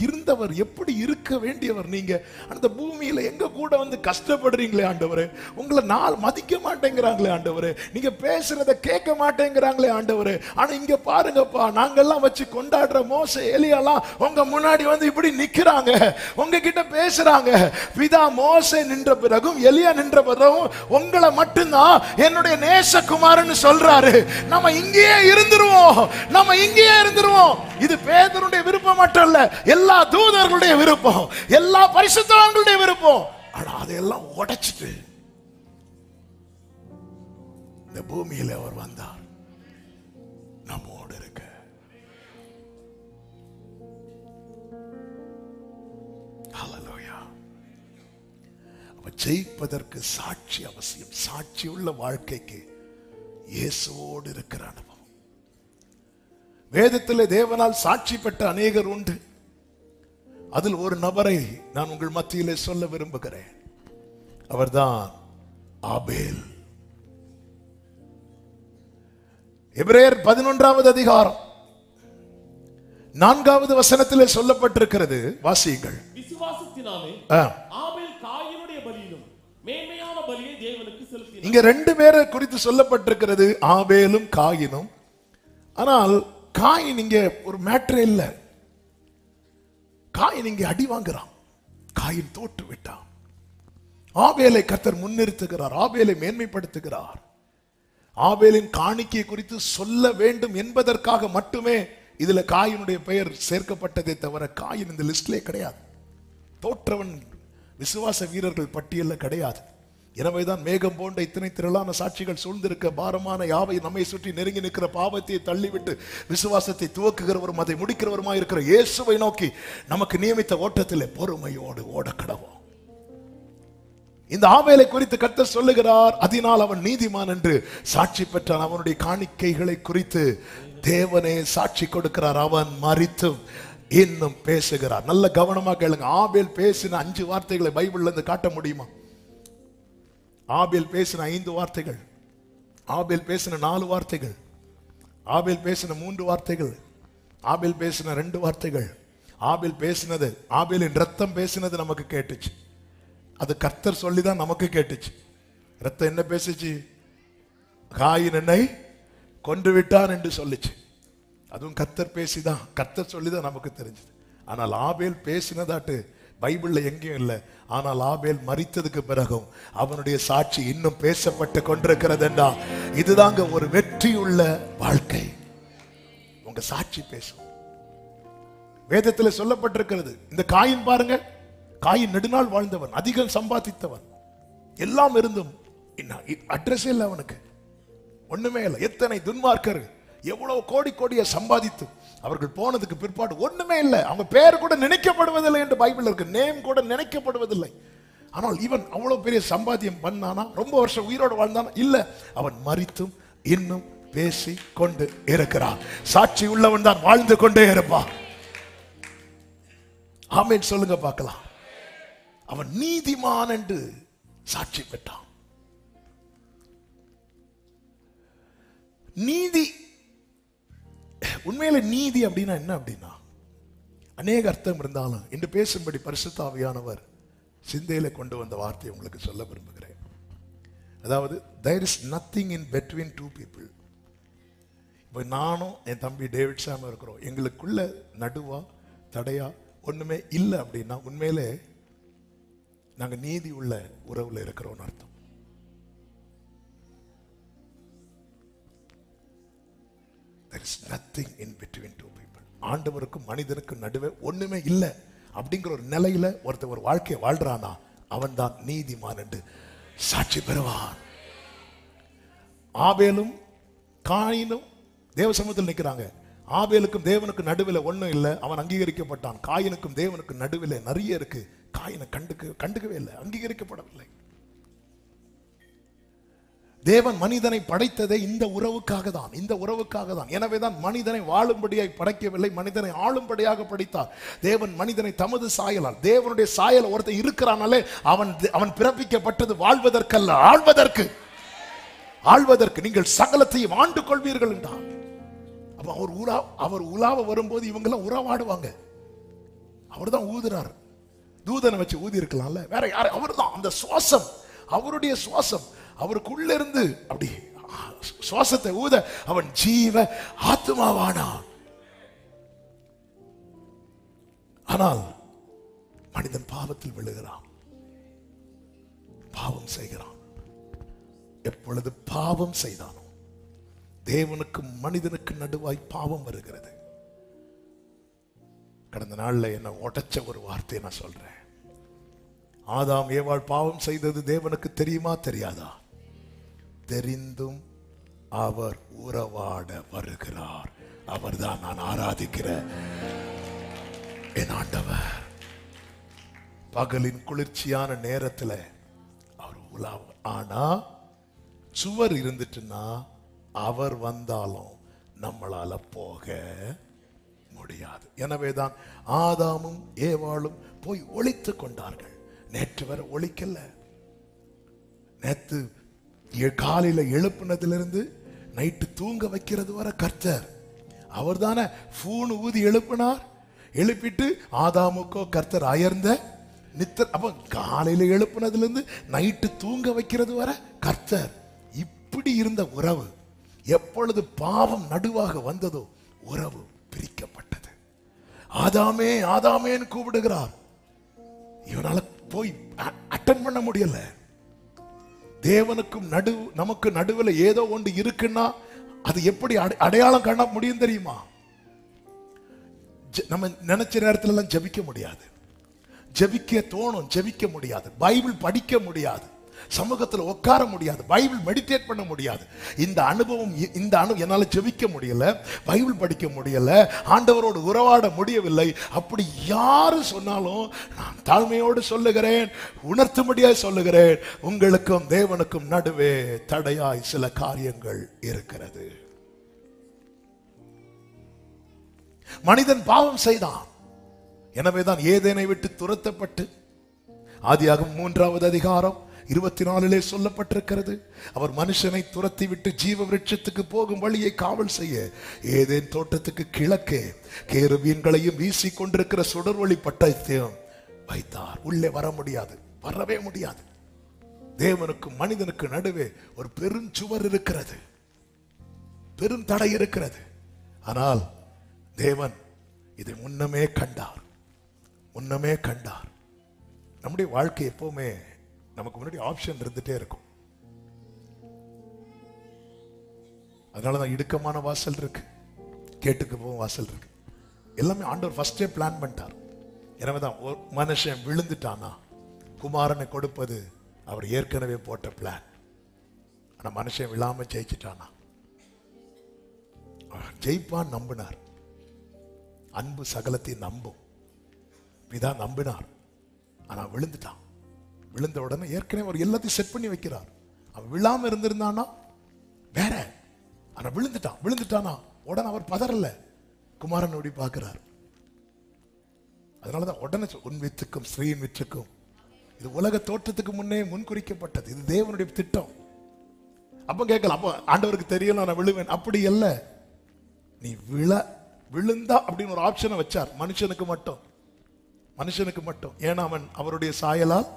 இருந்தவர், எப்படி இருக்க வேண்டியவர். நீங்க அந்த பூமியில எங்க கூட வந்து கஷ்டப்படுறீங்களே ஆண்டவரே, உங்களை நாள் மதிக்க மாட்டேங்கிறாங்களே ஆண்டவரே, நீங்க பேசுறத கேட்க மாட்டேங்கிறாங்களே ஆண்டவரே. ஆனா இங்க பாருங்கப்பா, நாங்கெல்லாம் வச்சு கொண்டாடுற மோசே எலியாலாம் உங்க முன்னாடி வந்து இப்படி நிக்கிறாங்க, உங்ககிட்ட பேசுறாங்க. பிதா மோசே நின்ற பிறகும் எலியா நின்ற பிறகும் உங்களை மட்டும்தான் என்னுடைய நேசகுமாரன்னு சொல்றாரு. நம்ம இங்கேயே இருந்துருவோம், நம்ம இங்கேயே இருந்துருவோம். இது பேதுருடைய விருப்பம் மட்டும் இல்ல, எல்லா தூதர்களுடைய விருப்பம், எல்லா பரிசுத்தவான்களுடைய விருப்பம். ஆனா அதையெல்லாம் உடைச்சிட்டு இந்த பூமியில அவர் வந்தார் நம்மோடு இருக்க. ஹல்லேலூயா. அப்ப ஜெயிப்பதற்கு சாட்சி அவசியம். சாட்சி உள்ள வாழ்க்கைக்கு இயேசுவோடு இருக்கிற அனுபவம். வேதத்திலே தேவனால் சாட்சி பெற்ற அநேகர் உண்டு. அதில் ஒரு நபரை நான் உங்கள் மத்தியிலே சொல்ல விரும்புகிறேன். அவர்தான் ஆபேல். எபிரேயர் 11வது அதிகாரம் 4வது வசனத்திலே சொல்லப்பட்டிருக்கிறது, வாசியுங்கள். விசுவாசத்தினாலே ஆபேல் காயினுடைய பலியிலும் மேன்மையான பலியை தேவனுக்கு செலுத்தினான். இங்க ரெண்டு பேரை குறித்து சொல்லப்பட்டிருக்கிறது, ஆபேலும் காயினும். ஆனால் காயின் இங்க ஒரு மேட்டரே இல்ல. காயின் இங்க அடி வாங்குறான், காயின் தோற்று விட்டான். ஆபேலை கர்த்தர் முன்னிறுத்துகிறார், ஆபேலை மேன்மைப்படுத்துகிறார். ஆபேலின் காணிக்கை குறித்து சொல்ல வேண்டும் என்பதற்காக மட்டுமே இதுல காயினுடைய பெயர் சேர்க்கப்பட்டதே தவிர காயின் இந்த லிஸ்ட்லே கிடையாது. தோற்றவன் விசுவாச வீரர்கள் பட்டியலில் கிடையாது. எனவேதான் மேகம் போன்ற இத்தனை திரளான சாட்சிகள் சூழ்ந்திருக்க பாரமான யாவை நம்மை சுற்றி நெருங்கி நிற்கிற பாவத்தை தள்ளிவிட்டு விசுவாசத்தை துவக்குகிறவரும் அதை முடிக்கிறவருமாய் இருக்கிற இயேசுவை நோக்கி நமக்கு நியமித்த ஓட்டத்திலே பொறுமையோடு ஓட கடவோம். இந்த ஆபேலை குறித்து கர்த்தர் சொல்லுகிறார், அதனால் அவன் நீதிமான் என்று சாட்சி பெற்றான். அவனுடைய காணிக்கைகளை குறித்து தேவனே சாட்சி கொடுக்கிறார். அவன் மரித்து இன்னும் பேசுகிறார். நல்ல கவனமா கேளுங்க. ஆபேல் பேசின 5 வார்த்தைகளை பைபிள்ல இருந்து காட்ட முடியுமா? ஆபேல் பேசின 5 வார்த்தைகள், ஆபேல் பேசின 4 வார்த்தைகள், ஆபேல் பேசின 3 வார்த்தைகள், ஆபேல் பேசின 2 வார்த்தைகள். ஆபேல் பேசினது, ஆபேலின் ரத்தம் பேசினது நமக்கு கேட்டுச்சு. அது கர்த்தர் சொல்லிதான் நமக்கு கேட்டுச்சு. ரத்தம் என்ன பேசுச்சு? காயின் என்னை கொன்று விட்டான் என்று சொல்லிச்சு. அதுவும் கர்த்தர் பேசிதான், கர்த்தர் சொல்லிதான் நமக்கு தெரிஞ்சது. ஆனால் ஆபேல் பேசினதாட்டு பைபிள்ல எங்கேயும் இல்லை. ஆனால் ஆபேல் மரித்ததுக்கு பிறகும் அவனுடைய சாட்சி இன்னும் பேசப்பட்டு கொண்டிருக்கிறது என்றா, இதுதாங்க ஒரு வெற்றியுள்ள வாழ்க்கை. உங்க சாட்சி பேசும். வேதத்தில் சொல்லப்பட்டிருக்கிறது. இந்த காயின் பாருங்க, காயின் நெடுநாள் வாழ்ந்தவன், அதிகம் சம்பாதித்தவன், எல்லாம் இருந்தும் அட்ரஸ் இல்லை அவனுக்கு, ஒண்ணுமே இல்லை. எத்தனை துன்மார்க்கர் எவ்வளவு கோடி கோடியை சம்பாதித்து அவர்கள் போனதுக்கு பிற்பாடு ஒண்ணுமே இல்லை. அவங்க பேர் கூட நினைக்கப்படுவதில்லை என்று பைபிள் இருக்கு. நேம் கூட நினைக்கப்படுவதில்லை. ஆனால் இவன் அவ்வளவு பெரிய சம்பாத்தியம் பண்ணானா? ரொம்ப வருஷம் உயிரோடு வாழ்ந்தானா? இல்ல, அவன் மரித்தும் இன்னும் பேசி கொண்டு இருக்கிறான். சாட்சி உள்ளவன் தான் வாழ்ந்து கொண்டே இருப்பான். ஆமென் சொல்லுங்க பார்க்கலாம். அவன் நீதிமான் என்று சாட்சி பெற்றான். நீதி, உண்மையில நீதி அப்படின்னா என்ன அப்படின்னா அநேக அர்த்தம் இருந்தாலும் இன்று பேசும்படி பரிசுத்த ஆவியானவர் சிந்தையில கொண்டு வந்த வார்த்தையை உங்களுக்கு சொல்ல விரும்புகிறேன். அதாவது there is nothing in between two people. இப்போ நானும் என் தம்பி டேவிட் சாம் இருக்கிறோம், எங்களுக்குள்ள நடுவா தடையா ஒண்ணுமே இல்லை அப்படின்னா உண்மையிலே நாங்க நீதி உள்ள உறவுல இருக்கிறோம் அர்த்தம். There is nothing in between two people. ஆண்டவருக்கும் மனிதனுக்கும் நடுவே ஒண்ணுமே இல்லை அப்படிங்கிற ஒரு நிலையில ஒருத்தர் ஒரு வாழ்க்கையை வாழ்றானா அவன் தான் நீதிமான் என்று சாட்சி பெறுவான். ஆபேலும் காயினும் தேவ சமூகத்தில் நிற்கிறாங்க. ஆபேலுக்கும் தேவனுக்கு நடுவில் ஒன்றும் இல்லை, அவன் அங்கீகரிக்கப்பட்டான். காயினுக்கும் தேவனுக்கு நடுவில் நிறைய இருக்கு, காயினை கண்டுக்கவே இல்லை, அங்கீகரிக்கப்படவில்லை. தேவன் மனிதனை படைத்ததே இந்த உறவுக்காக தான், இந்த உறவுக்காக தான். எனவே தான் மனிதனை வாழும்படியாய் படைக்கவில்லை, மனிதனை ஆளும்படியாக படைத்தார். தேவன் மனிதனை தமது சாயலால், தேவனுடைய சாயல் ஒருத்தர் இருக்கிறானாலே அவன் பிறப்பிக்கப்பட்டது வாழ்வதற்கல்ல, ஆள்வதற்கு. ஆள்வதற்கு நீங்கள் சகலத்தையும் ஆண்டு கொள்வீர்கள் என்றார். அப்ப அவர் உலாவ வரும்போது இவங்கெல்லாம் உறவாடுவாங்க. அவர் தான் ஊதுறார். தூதனை வச்சு ஊதி இருக்கலாம்ல, வேற யாரு? அவர் தான். அந்த சுவாசம், அவருடைய சுவாசம் அவருக்குள்ள இருந்து அப்படி சுவாசத்தை ஊத அவன் ஜீவ ஆத்மாவானான். ஆனால் மனிதன் பாவத்தில் விழுகிறான், பாவம் செய்கிறான். எப்பொழுது பாவம் செய்தானோ தேவனுக்கும் மனிதனுக்கு நடுவாய் பாவம் வருகிறது. கடந்த நாள்ல என்ன உடைச்ச ஒரு வார்த்தையை நான் சொல்றேன். ஆதாம் ஏவாள் பாவம் செய்தது தேவனுக்கு தெரியுமா தெரியாதா? தெரிந்தும் அவர் உறவாட வருகிறார். அவர்தான் நான் ஆராதிக்கிற என் ஆண்டவர். பகலின் குளிர்ச்சியான நேரத்துல அவர் உலாவ. ஆனா சுவர் இருந்துட்டுன்னா அவர் வந்தாலும் நம்மளால போக முடியாது. எனவேதான் ஆதாமும் ஏவாளும் போய் ஒளித்து கொண்டார்கள். நேற்று வரை ஒளிக்கல. நேற்று காலையில எழுப்பினதிலிருந்து நைட்டு தூங்க வைக்கிறது வரை கர்த்தர். அவர் தானே பூணு ஊதி எழுப்பினார். எழுப்பிட்டு ஆதாமுக்கோ கர்த்தர் அயர்ந்த நித்தர். அப்ப காலையில எழுப்பினதுல இருந்து நைட்டு தூங்க வைக்கிறது வரை கர்த்தர். இப்படி இருந்த உறவு எப்பொழுது பாவம் நடுவாக வந்ததோ உறவு பிரிக்கப்பட்டது. ஆதாமே ஆதாமேன்னு கூப்பிடுகிறார். இவனால போய் அட்டன் பண்ண முடியல. தேவனுக்கும் நமக்கு நடுவில் ஏதோ ஒன்று இருக்குன்னா அது எப்படி அடையாளம் காண முடியும் தெரியுமா? நம்ம நினைச்ச நேரத்துல எல்லாம் ஜெபிக்க முடியாது, ஜெபிக்க தோணும், ஜெபிக்க முடியாது, பைபிள் படிக்க முடியாது, சமூகத்துல உட்கார முடியாது, பைபிள் மெடிடேட் பண்ண முடியாது. இந்த அனுபவம் என்னால ஜெபிக்க முடியல, பைபிள் படிக்க முடியல, ஆண்டவரோடு உறவாட முடியவில்லை. அப்படி யாரு சொன்னாலும் நான் தாழ்மையோடு சொல்லுகிறேன், உணர்த்தும்படியாய் சொல்லுகிறேன், உங்களுக்கும் தேவனுக்கும் நடுவே தடையாய் சில காரியங்கள் இருக்கிறது. மனிதன் பாவம் செய்தான். எனவேதான் ஏதேனை விட்டு துரத்தப்பட்டு ஆதியாகமம் 3வது அதிகாரம் 24 சொல்லப்பட்டிருக்கிறது. அவர் மனுஷனை துரத்தி விட்டு ஜீவ விருட்சத்துக்கு போகும் வழியை காவல் செய்ய ஏதேன் தோட்டத்துக்கு கிழக்கே கேருபீன்களையும் வீசி கொண்டிருக்கிற சுடர்வழி பட்டயத்தையும் வைத்தார். உள்ளே வர முடியாது, வரவே முடியாது. தேவனுக்கும் மனிதனுக்கு நடுவே ஒரு பெரும் சுவர் இருக்கிறது, பெரும் தடை இருக்கிறது. ஆனால் தேவன் இதை முன்னமே கண்டார், முன்னமே கண்டார். நம்முடைய வாழ்க்கை எப்பவுமே நமக்கு முன்னாடி ஆப்ஷன் இருந்துட்டே இருக்கும். அதனாலதான் இடுக்கமான வாசல் இருக்கு, கேட்டுக்கு போகும் வாசல் இருக்கு. எல்லாமே ஆண்டவர் ஃபர்ஸ்டே பிளான் பண்ணிட்டார். எனவேதான் ஒரு மனுஷன் விழுந்துட்டானா குமாரனை கொடுப்பது அவர் ஏற்கனவே போட்ட பிளான். ஆனா மனுஷன் விழாம ஜெயிச்சிட்டானா ஜெயிப்பான் நம்பினார். அன்பு சகலத்தை நம்பும். பிதா நம்பினார். ஆனா விழுந்துட்டான். விழுந்த உடனே ஏற்கனவே ஒரு எல்லாத்தையும் செட் பண்ணி வைக்கிறார். அவன் விழாம இருந்திருந்தானா வேற. ஆனா விழுந்துட்டானா உடனே அவர் பதறல. குமாரன் ஓடி பார்க்கிறார். அதனாலதான் உடனே உன் வித்துக்கும் ஸ்ரீயின் வித்துக்கும், இது உலக தோற்றத்துக்கு முன்னே முன்குறிக்கப்பட்டது. இது தேவனுடைய திட்டம். அப்ப கேட்கலாம், அப்ப ஆண்டவருக்கு தெரியல நான் விழுவேன். அப்படி அல்ல. நீ விழுந்தா அப்படின்னு ஒரு ஆப்ஷனை வச்சார். மனுஷனுக்கு மட்டும். ஏன்னா அவன் அவருடைய சாயலால்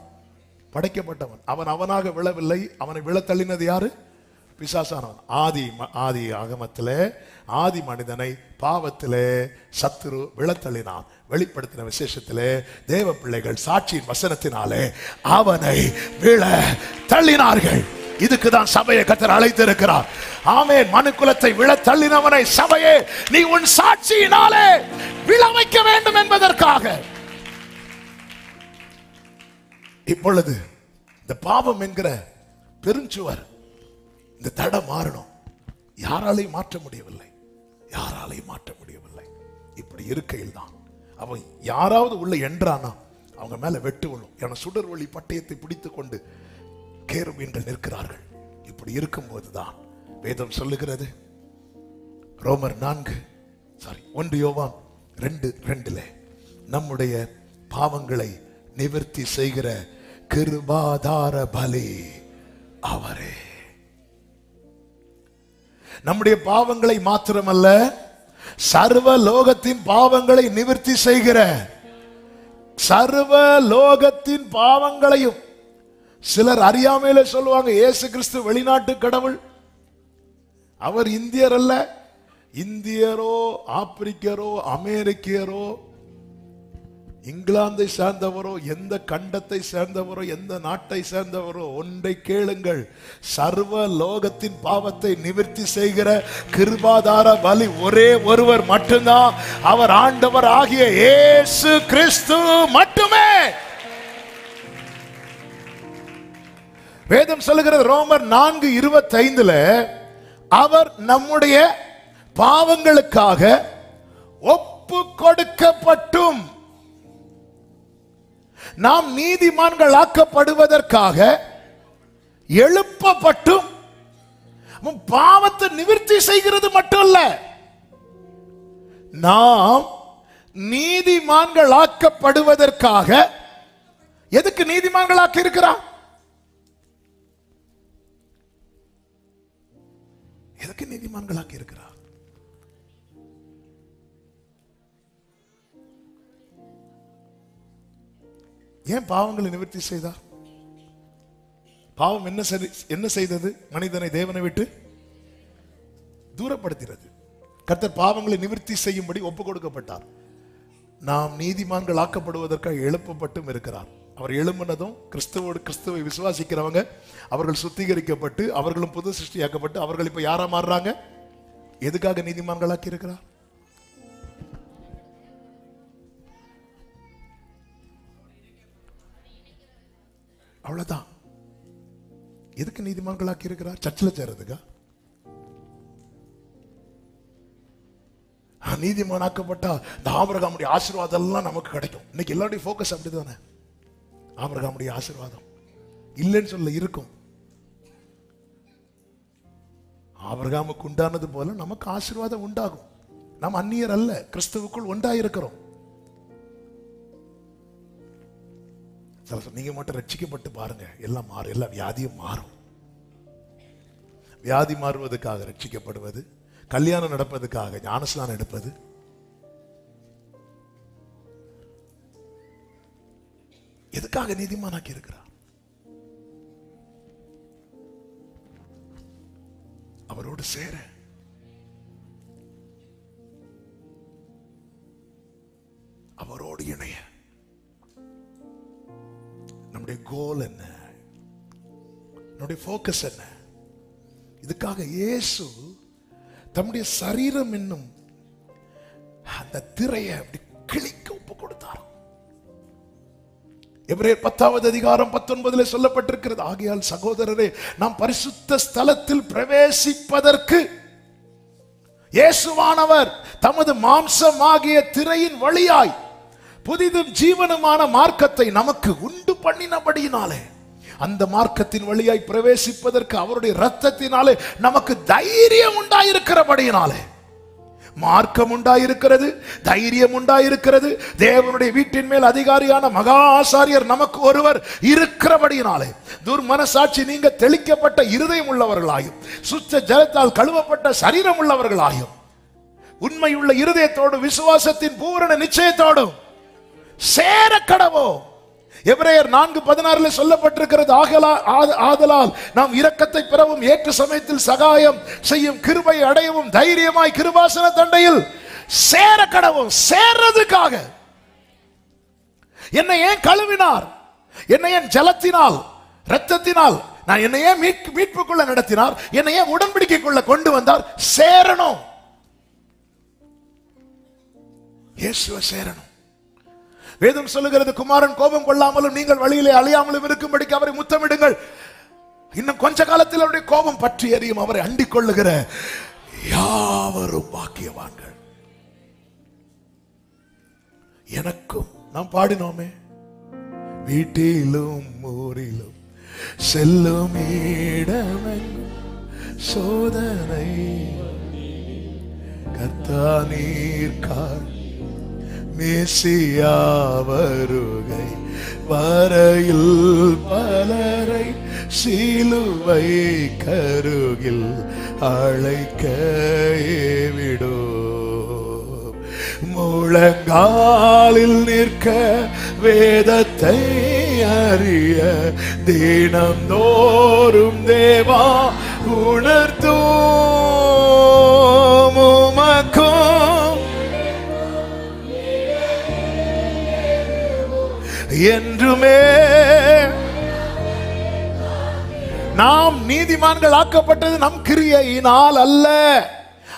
படைக்கப்பட்டவன். அவன் அவனாக விழவில்லை. அவனை விழ தள்ளினது யாரு? பிசாசானவன். ஆதி ஆகமத்திலே ஆதி மனிதனை பாவத்திலே சத்துரு விழத்தள்ளினான். வெளிப்படுத்தின விசேஷத்திலே தேவ பிள்ளைகள் சாட்சியின் வசனத்தினாலே அவனை விழ தள்ளினார்கள். இதுக்குதான் சபையை கர்த்தர் அழைத்திருக்கிறார். ஆமென். மனுக்குலத்தை விழ தள்ளினவனை சபையே நீ உன் சாட்சியினாலே விழ வைக்க வேண்டும் என்பதற்காக. இப்பொழுது இந்த பாவம் என்கிற பெருஞ்சுவர், இந்த தடை மாறணும். யாராலையும் மாற்ற முடியவில்லை. இப்படி இருக்கையில் தான் அவன் யாராவது உள்ள என்றானா அவங்க மேல வெட்டு விழும். என சுடர் ஒளி பட்டயத்தை பிடித்துக் கொண்டு கேருபீன்கள் நிற்கிறார்கள். இப்படி இருக்கும்போதுதான் வேதம் சொல்லுகிறது, ரோமர் 1 யோவான் 2:2 நம்முடைய பாவங்களை நிவர்த்தி செய்கிற கிருபாதார பலி அவரே. நம்முடைய பாவங்களை மாத்திரமல்ல, சர்வ லோகத்தின் பாவங்களை நிவர்த்தி செய்கிற, சர்வ லோகத்தின் பாவங்களையும். சிலர் அறியாமையில சொல்லுவாங்க இயேசு கிறிஸ்து வெளிநாட்டு கடவுள். அவர் இந்தியர் அல்ல. இந்தியரோ ஆப்பிரிக்கரோ அமெரிக்கரோ இங்கிலாந்தை சேர்ந்தவரோ எந்த கண்டத்தை சேர்ந்தவரோ எந்த நாட்டை சேர்ந்தவரோ ஒன்றை கேளுங்கள், சர்வ லோகத்தின் பாவத்தை நிவர்த்தி செய்கிற கிருபாதார பலி ஒரே ஒருவர் மட்டும்தான். அவர் ஆண்டவர் ஆகிய இயேசு கிறிஸ்து மட்டுமே. வேதம் சொல்லுகிறது ரோமர் 4:25 அவர் நம்முடைய பாவங்களுக்காக ஒப்பு கொடுக்கப்பட்டும் நாம் நீதிமான்கள் ஆக்கப்படுவதற்காக எழுப்பப்பட்டும். பாவத்தை நிவர்த்தி செய்கிறது மட்டும் இல்ல, நாம் நீதிமான்கள் ஆக்கப்படுவதற்காக. எதுக்கு நீதிமான்கள் ஆக்கி இருக்கிறார்? எதுக்கு நீதிமான்கள் ஆக்கி இருக்கிறார்? ஏன் பாவங்களை நிவர்த்தி செய்தார்? பாவம் என்ன செய்தது? மனிதனை தேவனை விட்டு தூரப்படுத்தினது. கர்த்தர் பாவங்களை நிவர்த்தி செய்யும்படி ஒப்பு கொடுக்கப்பட்டார். நாம் நீதிமான்கள் ஆக்கப்படுவதற்காக எழுப்பப்பட்டும் இருக்கிறார். அவர் எழும்பினதும் கிறிஸ்துவை விசுவாசிக்கிறவங்க அவர்கள் சுத்திகரிக்கப்பட்டு அவர்களும் புது சிருஷ்டியாக்கப்பட்டு அவர்கள் இப்ப யாரா மாறுறாங்க? எதுக்காக நீதிமான்கள் ஆக்கி இருக்கிறார்? அவ்வளவுதான். எதுக்கு நீதிமான்கள் ஆக்கி இருக்கிறார்? சர்ச்சில் சேர்றதுக்கா? நீதிமான் ஆக்கப்பட்டா இந்த ஆபிரகாமுடைய ஆசீர்வாதம் எல்லாம் நமக்கு கிடைக்கும். இன்னைக்கு எல்லாருடைய போக்கஸ் அப்படிதானே. ஆபிரகாமுடைய ஆசீர்வாதம் இல்லைன்னு சொல்ல இருக்கும். ஆபிரகாமுக்கு உண்டானது போல நமக்கு ஆசீர்வாதம் உண்டாகும். நாம் அந்நியர் அல்ல, கிறிஸ்துவுக்குள் உண்டாயிருக்கிறோம். நீங்க மட்டும் ரட்சிக்கப்பட்டு பாருங்க, எல்லாம் மாறும். எல்லா வியாதியும் மாறும். வியாதி மாறுவதற்காக ரட்சிக்கப்படுவது, கல்யாணம் நடப்பதற்காக ஞானஸ்நானம் எடுப்பது, எதுக்காக நீதிமானாக்கி இருக்கிறார்? அவரோடு சேர. அவரோடு இணைய. நம்முடைய கோல் என்ன? நம்முடைய போக்கஸ் என்ன? இதுக்காக இயேசு தம்முடைய சரீரம் என்னும் அந்த திரையை அப்படி கிழிக்க ஒப்பு கொடுத்தார். எபிரேயர் 10:19 சொல்லப்பட்டிருக்கிறது, ஆகையால் சகோதரரே நாம் பரிசுத்த ஸ்தலத்தில் பிரவேசிப்பதற்கு இயேசுவானவர் தமது மாம்சமாகிய திரையின் வழியாய் புதிதும் ஜீவனுமான மார்க்கத்தை நமக்கு உண்டு பண்ணினபடியினாலே, அந்த மார்க்கத்தின் வழியாய் பிரவேசிப்பதற்கு அவருடைய இரத்தத்தினாலே நமக்கு தைரியம் உண்டாயிருக்கிறபடியினாலே, மார்க்கம் உண்டாயிருக்கிறது, தைரியம் உண்டாயிருக்கிறது. தேவனுடைய வீட்டின் மேல் அதிகாரியான மகா ஆசாரியர் நமக்கு ஒருவர் இருக்கிறபடியினாலே, துர்மனசாட்சி நீங்க தெளிக்கப்பட்ட இருதயம் உள்ளவர்களாயும், சுத்த ஜலத்தால் கழுவப்பட்ட சரீரம் உள்ளவர்களாயும், உண்மையுள்ள இருதயத்தோடு விசுவாசத்தின் பூரண நிச்சயத்தோடும் சேர கடவோம். எபிரேயர் 4:16 சொல்லப்பட்டிருக்கிறது, ஆதலால் நாம் இரக்கத்தை பெறவும் ஏற்ற சமயத்தில் சகாயம் செய்யும் கிருபை அடையவும் தைரியமாய் கிருபாசன தண்டையில் சேர கடவும். சேர்றதுக்காக என்னை ஏன் கழுவினார்? என்னை ஏன் ஜலத்தினால் இரத்தத்தினால் நான் என்னை ஏன் மீட்புக்குள்ள நடத்தினார்? என்னை ஏன் உடன்படிக்கைக்குள்ள கொண்டு வந்தார்? சேரணும், இயேசுவை சேரணும். வேதம் சொல்லுகிறது, குமாரன் கோபம் கொள்ளாமலும் நீங்கள் வழியிலே அழியாமலும் இருக்கும்படிக்கு அவரை முத்தமிடுங்கள். இன்னும் கொஞ்ச காலத்தில் அவருடைய கோபம் பற்றி எறியும். அவரை அண்டிக் கொள்ளுகிற யாவரும் பாக்கியவான்கள். எனக்கும் நாம் பாடினோமே, வீட்டிலும் ஊரிலும் செல்லும் இடமெங்கும் சோதனை கர்த்தா நீர் மேசியா வருகை வரையில் பலரை சிலுவை கருகில் அழைக்க விடோ. முழங்காலில் நிற்க வேதத்தை அறிய தினம் தோறும் தேவா உணர்த்தும். உமக்கும் என்றுமே நாம் நீதிமான்கள் ஆக்கப்பட்டது நம் கிரியையினால் அல்ல,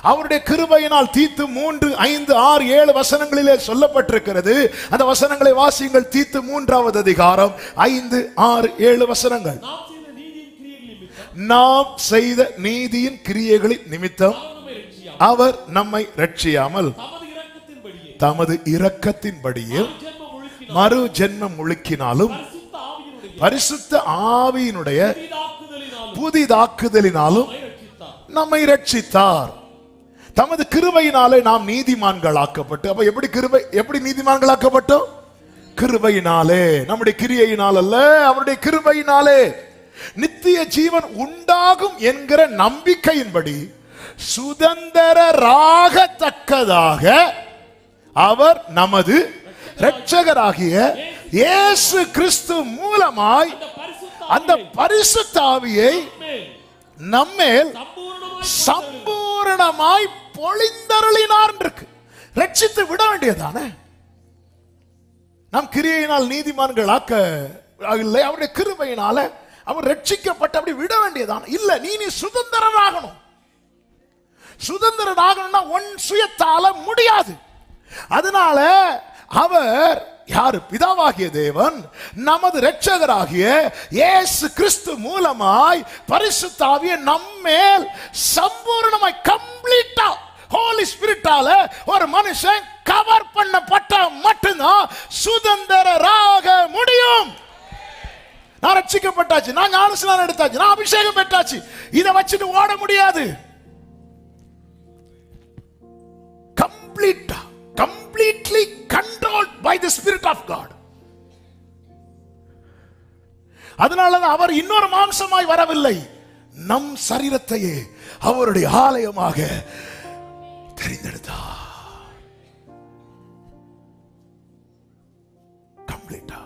அவருடைய கிருபையினால். தீத்து 3:5-6-7 வசனங்களிலே சொல்லப்பட்டிருக்கிறது. அந்த வசனங்களை வாசியுங்கள். தீத்து 3வது அதிகாரம் 5-6-7 வசனங்கள். நாம் செய்த நீதியின் கிரியைகளின் நிமித்தம் அவர் நம்மை ரட்சியாமல் தமது இரக்கத்தின்படியே மறு ஜென்மம் முழுக்கினாலும் பரிசுத்த ஆவியினுடைய புதிதாக்குதலினாலும் நம்மை ரட்சித்தார். தமது கிருபையினாலே நாம் நீதிமான்கள் ஆக்கப்பட்டு. அப்ப எப்படி நீதிமான்கள் ஆக்கப்பட்டோம்? கிருபையினாலே, நம்முடைய கிரியையினால் அல்ல, அவருடைய கிருபையினாலே. நித்திய ஜீவன் உண்டாகும் என்கிற நம்பிக்கையின்படி சுதந்திரராகத்தக்கதாக அவர் நமது இரட்சகராகிய இயேசு கிறிஸ்து மூலமாய் அந்த பரிசுத்த ஆவியை நம்மேல் சம்பூரணமாய் பொழிந்தருளினார். ரட்சித்து விட வேண்டியதானே. நாம் கிரியையினால் நீதிமான்கள் ஆக்க இல்லை, அவருடைய கிருபையினால அவர் ரட்சிக்கப்பட்டு அப்படி விட வேண்டியதான இல்ல. நீ சுதந்திரனாகணும். சுதந்திரனாகணும்னா உன் சுயத்தால முடியாது. அதனால அவர் யாரு? பிதாவாகிய தேவன் நமது இரட்சகராகிய இயேசு கிறிஸ்து மூலமாய் பரிசுத்த ஆவியை நம்மேல் சம்பூரணமாய் கம்ப்ளீட்டா ஹோலி ஸ்பிரிட்டால ஒரு மனுஷன் கவர் பண்ணப்பட்ட மட்டும்தான் சுதந்திரராக முடியும். நான் ரட்சிக்கப்பட்டாச்சு, நான் ஞானஸ்நானம் எடுத்தாச்சு, நான் அபிஷேகம் பெற்றாச்சு, இதை வச்சுட்டு ஓட முடியாது. Completely controlled by the Spirit of God. அதனால அவர் இன்னொரு மாம்சமாய் வரவில்லை, நம் சரீரத்தையே அவருடைய ஆலயமாக தெரிந்தெடுத்தார். கம்ப்ளீட்டா.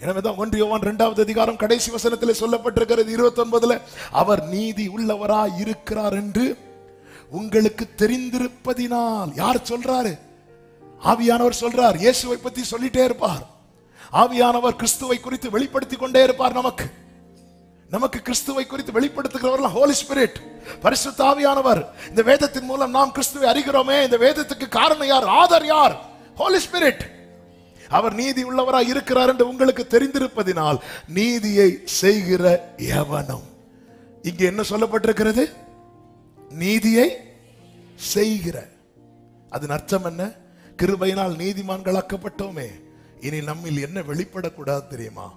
எனவேதான் 1 யோவான் 2வது அதிகாரம் கடைசி வசனத்தில் சொல்லப்பட்டிருக்கிறது 29ல, அவர் நீதி உள்ளவராய் இருக்கிறார் என்று உங்களுக்கு தெரிந்திருப்பதினால். யார் சொல்றாரு? ஆவியானவர் சொல்றார். இயேசுவை பத்தி சொல்லிட்டே இருப்பார். ஆவியானவர் கிறிஸ்துவை குறித்து வெளிப்படுத்திக் கொண்டே இருப்பார். நமக்கு கிறிஸ்துவை குறித்து வெளிப்படுத்துகிறவர் ஹோலி ஸ்பிரிட், பரிசுத்த ஆவியானவர். இந்த வேதத்தின் மூலம் நாம் கிறிஸ்துவை அறிகிறோமே, இந்த வேதத்துக்கு காரணம் யார்? ஆதர் யார்? ஹோலி ஸ்பிரிட். அவர் நீதி உள்ளவராய் இருக்கிறார் என்று உங்களுக்கு தெரிந்திருப்பதினால் நீதியை செய்கிற எவனும். இங்கே என்ன சொல்லப்பட்டிருக்கிறது? நீதியை செய்கிற. அதன் அர்த்தம் என்ன? கிருபையினால் நீதிமான்களாக்கப்பட்டோமே, இனி நம்மில் என்ன வெளிப்படக்கூடாது தெரியுமா?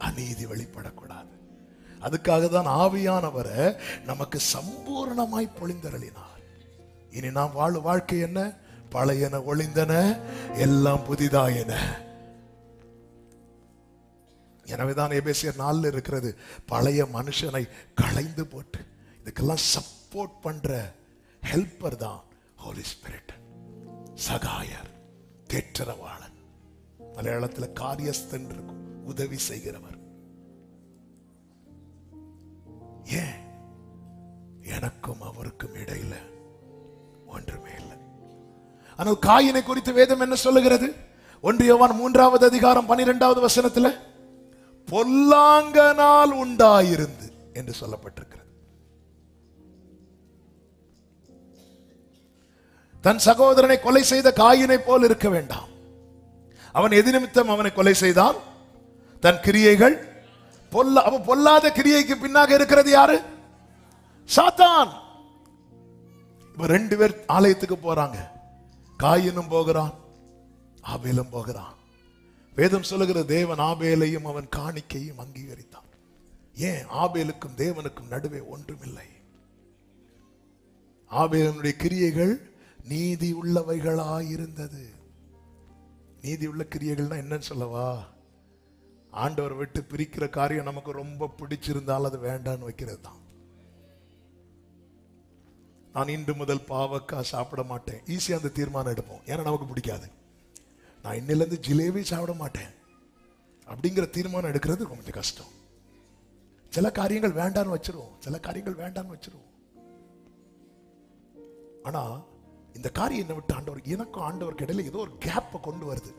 அநீதி வெளிப்படக்கூடாது. அதுக்காக தான் ஆவியானவரை நமக்கு சம்பூர்ணமாய் பொழிந்தருளினார். இனி நாம் வாழும் வாழ்க்கை என்ன? பழையன ஒளிந்தன, எல்லாம் புதிதாயின. எனவேதான் எபேசியர் 4 இருக்கிறது, பழைய மனுஷனை களைந்து போட்டு. இதுக்கெல்லாம் சப்போர்ட் பண்ற ஹெல்ப்பர் தான் ஹோலி ஸ்பிரிட், சகாயர், தேற்றரவாளன். மலையாளத்தில் காரியஸ்தன் இருக்கும், உதவி செய்கிறவர். ஏன்? எனக்கும் அவருக்கும் இடையில ஒன்றுமே இல்லை. ஆனால் காயினை குறித்து வேதம் என்ன சொல்லுகிறது? 1 யோவான் 3வது அதிகாரம் 12வது வசனத்துல பொல்லாங்கனால் உண்டாயிருந்து என்று சொல்லப்பட்டிருக்கிறது. தன் சகோதரனை கொலை செய்த காயினை போல் இருக்க வேண்டாம். அவன் எது நிமித்தம் அவனை கொலை செய்தான்? தன் கிரியைகள் பொல்லாத கிரியைக்கு பின்னாக இருக்கிறது யாரு? சாத்தான். இப்ப 2 பேர் ஆலயத்துக்கு போறாங்க. காயினும் போகிறான், ஆபேலும் போகிறான். வேதம் சொல்லுகிற தேவன் ஆபேலையும் அவன் காணிக்கையும் அங்கீகரித்தான். ஏன்? ஆபேலுக்கும் தேவனுக்கும் நடுவே ஒன்றுமில்லை. ஆபேலுடைய கிரியைகள் நீதி உள்ளவைகளாயிருந்தது. நீதி உள்ள கிரியைகள்னா என்னன்னு சொல்லவா? ஆண்டவர் விட்டு பிரிக்கிற காரியம் நமக்கு ரொம்ப பிடிச்சிருந்தால் அது வேண்டான்னு வைக்கிறது தான். நான் இன்று முதல் பாவக்காய் சாப்பிட மாட்டேன், ஈஸியா அந்த தீர்மானம் எடுப்போம். ஏன்னா நமக்கு பிடிக்காது. நான் இன்னிலிருந்து ஜிலேபி சாப்பிட மாட்டேன் அப்படிங்கிற தீர்மானம் எடுக்கிறது கொஞ்சம் கஷ்டம். சில காரியங்கள் வேண்டான்னு வச்சிருவோம், சில காரியங்கள் வேண்டான்னு வச்சிருவோம். ஆனா இந்த காரியம் என்ன விட்டு ஆண்டவர், எனக்கும் ஆண்டவருக்கு இடையில ஏதோ ஒரு கேப்பை கொண்டு வருது.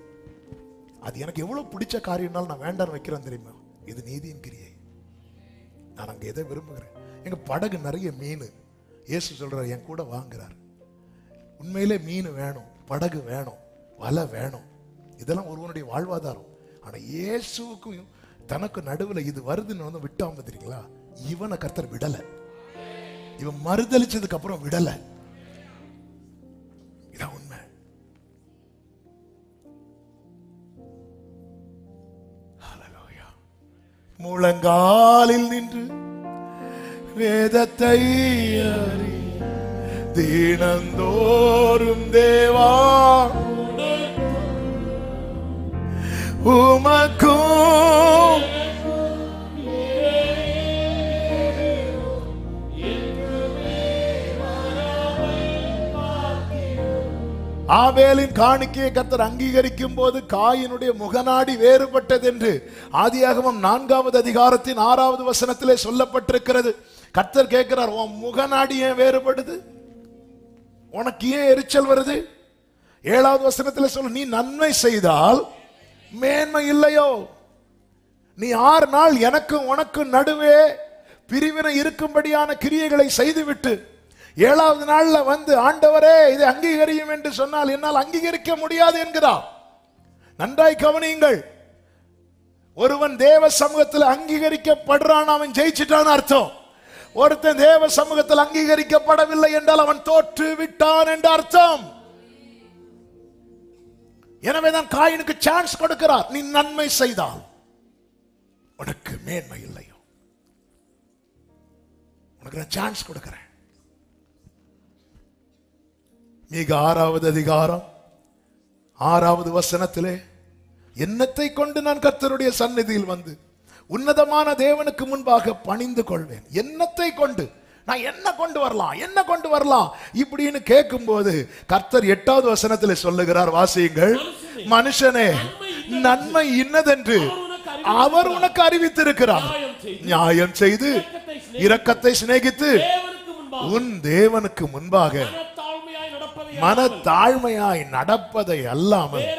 அது எனக்கு எவ்வளவு பிடிச்ச காரியம்னாலும் நான் வேண்டான்னு வைக்கிறேன் தெரியுமா? இது நீதியின் கிரியை. நான் அங்க எதை விரும்புகிறேன்? எங்க படகு நிறைய மீன். இயேசு சொல்றார், என் கூட வாங்குறார். உண்மையிலே மீன் வேணும், படகு வேணும், வலை வேணும். இதெல்லாம் ஒருவனுடைய வாழ்வாதாரம். ஆனா இயேசுக்கும் தனக்கு நடுவில் இது வருதுன்னு வந்து விட்டாம தெரியுங்களா? இவனை கர்த்தர் விடல. இவன் மறுதளிச்சதுக்கு அப்புறம் விடல. இதான் உண்மை. முழங்காலில் நின்று வேதத்தை அறி தினந்தோறும் தேவா உமக்கும் ஆபேலின் காணிக்கையை கர்த்தர் அங்கீகரிக்கும் போது காயினுடைய முகநாடி வேறுபட்டது என்று ஆதியாகமம் 4வது அதிகாரத்தின் 6வது வசனத்திலே சொல்லப்பட்டிருக்கிறது. கர்த்தர் கேட்கிறார், உன் முகநாடி ஏன் வேறுபடுது? உனக்கு ஏன் எரிச்சல் வருது? 7வது வசனத்திலே சொல்ல, நீ நன்மை செய்தால் மேன்மை இல்லையோ? நீ 6 நாள் எனக்கும் உனக்கும் நடுவே பிரிவினை இருக்கும்படியான கிரியைகளை செய்துவிட்டு 7வது நாள்ல வந்து ஆண்டவரே இதை அங்கீகரியும் என்று சொன்னால் என்னால் அங்கீகரிக்க முடியாது என்கிறார். நன்றாய் கவனியுங்கள். ஒருவன் தேவ சமூகத்தில் அங்கீகரிக்கப்படுறான், அவன் ஜெயிச்சிட்டான் அர்த்தம். ஒருத்தன் தேவ சமூகத்தில் அங்கீகரிக்கப்படவில்லை என்றால் அவன் தோற்று விட்டான் என்ற அர்த்தம். எனவே தான் காயினுக்கு சான்ஸ் கொடுக்கிறார். நீ நன்மை செய்தால் உனக்கு மேன்மை இல்லையோ, உனக்கு நான் சான்ஸ் கொடுக்கிறேன். மீக 6வது அதிகாரம் 6வது வசனத்திலே, என்னத்தை கொண்டு நான் கர்த்தருடைய சந்நிதியில் வந்து உன்னதமான தேவனுக்கு முன்பாக பணிந்து கொள்வேன்? என்னத்தை கொண்டு? நான் என்ன கொண்டு வரலாம், என்ன கொண்டு வரலாம் இப்படின்னு கேட்கும் போது கர்த்தர் 8வது வசனத்திலே சொல்லுகிறார், வாசியுங்கள். மனுஷனே, நன்மை இன்னதென்று அவர் உனக்கு அறிவித்திருக்கிறார். நியாயம் செய்து இரக்கத்தை சிநேகித்து உன் தேவனுக்கு முன்பாக மனத்தாழ்மையாய் நடப்பதை அல்லாமல்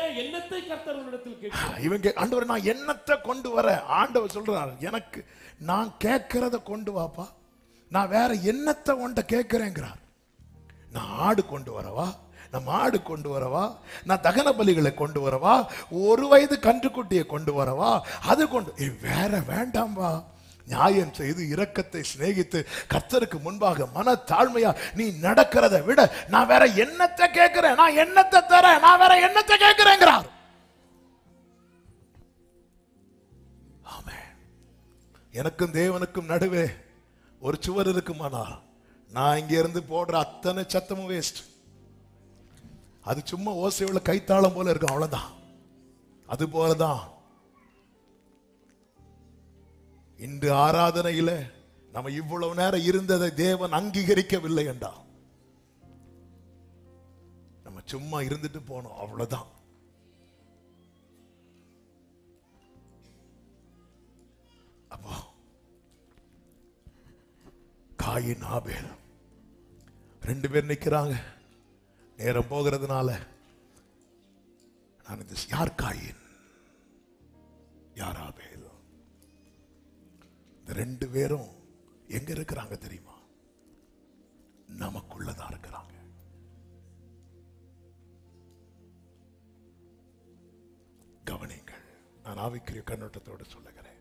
இவங்க ஆண்டவர் நான் என்னத்தை கொண்டு வர? ஆண்டவர் சொல்றார், எனக்கு நான் கேட்கிறத கொண்டு வாப்பா, நான் வேற என்னத்தை உன்கிட்ட கேட்கிறேங்கிறார். நான் ஆடு கொண்டு வரவா, நான் மாடு கொண்டு வரவா, நான் தகன பலிகளை கொண்டு வரவா, 1 வயது கன்றுக்குட்டியை கொண்டு வரவா, அது கொண்டு வேற வேண்டாம்பா. நியாயம் செய்து இரக்கத்தை சிநேகித்து கர்த்தருக்கு முன்பாக மன தாழ்மையா நீ நடக்கிறத விட நான் வேற என்னத்தை கேட்கிறேன், நான் என்னத்தை தரேன், நான் வேற என்னத்தை கேட்கிறேங்கிறார். ஆமென். எனக்கும் தேவனுக்கும் நடுவே ஒரு சுவர் இருக்குமானா நான் இங்க இருந்து போடுற அத்தனை சத்தமும் வேஸ்ட். அது சும்மா ஓசையுள்ள கைத்தாளம் போல இருக்கும், அவ்வளவுதான். அது போலதான் இன்று ஆராதனையில நம்ம இவ்வளவு நேரம் இருந்ததை தேவன் அங்கீகரிக்கவில்லை என்றா நம்ம சும்மா இருந்துட்டு போனோம், அவ்வளவுதான். அப்போ காயின் ஆபேல் ரெண்டு பேர் நிக்கிறாங்க. நேரம் போகிறதுனால நான் யார் காயின் யார் ஆபேல், இந்த ரெண்டு பேரும் எங்க இருக்கிறாங்க தெரியுமா? நமக்குள்ளதான் இருக்கிறாங்க. கவனிங்கள், நான் ஆவிக்குரிய கண்ணோட்டத்தோடு சொல்லுகிறேன்.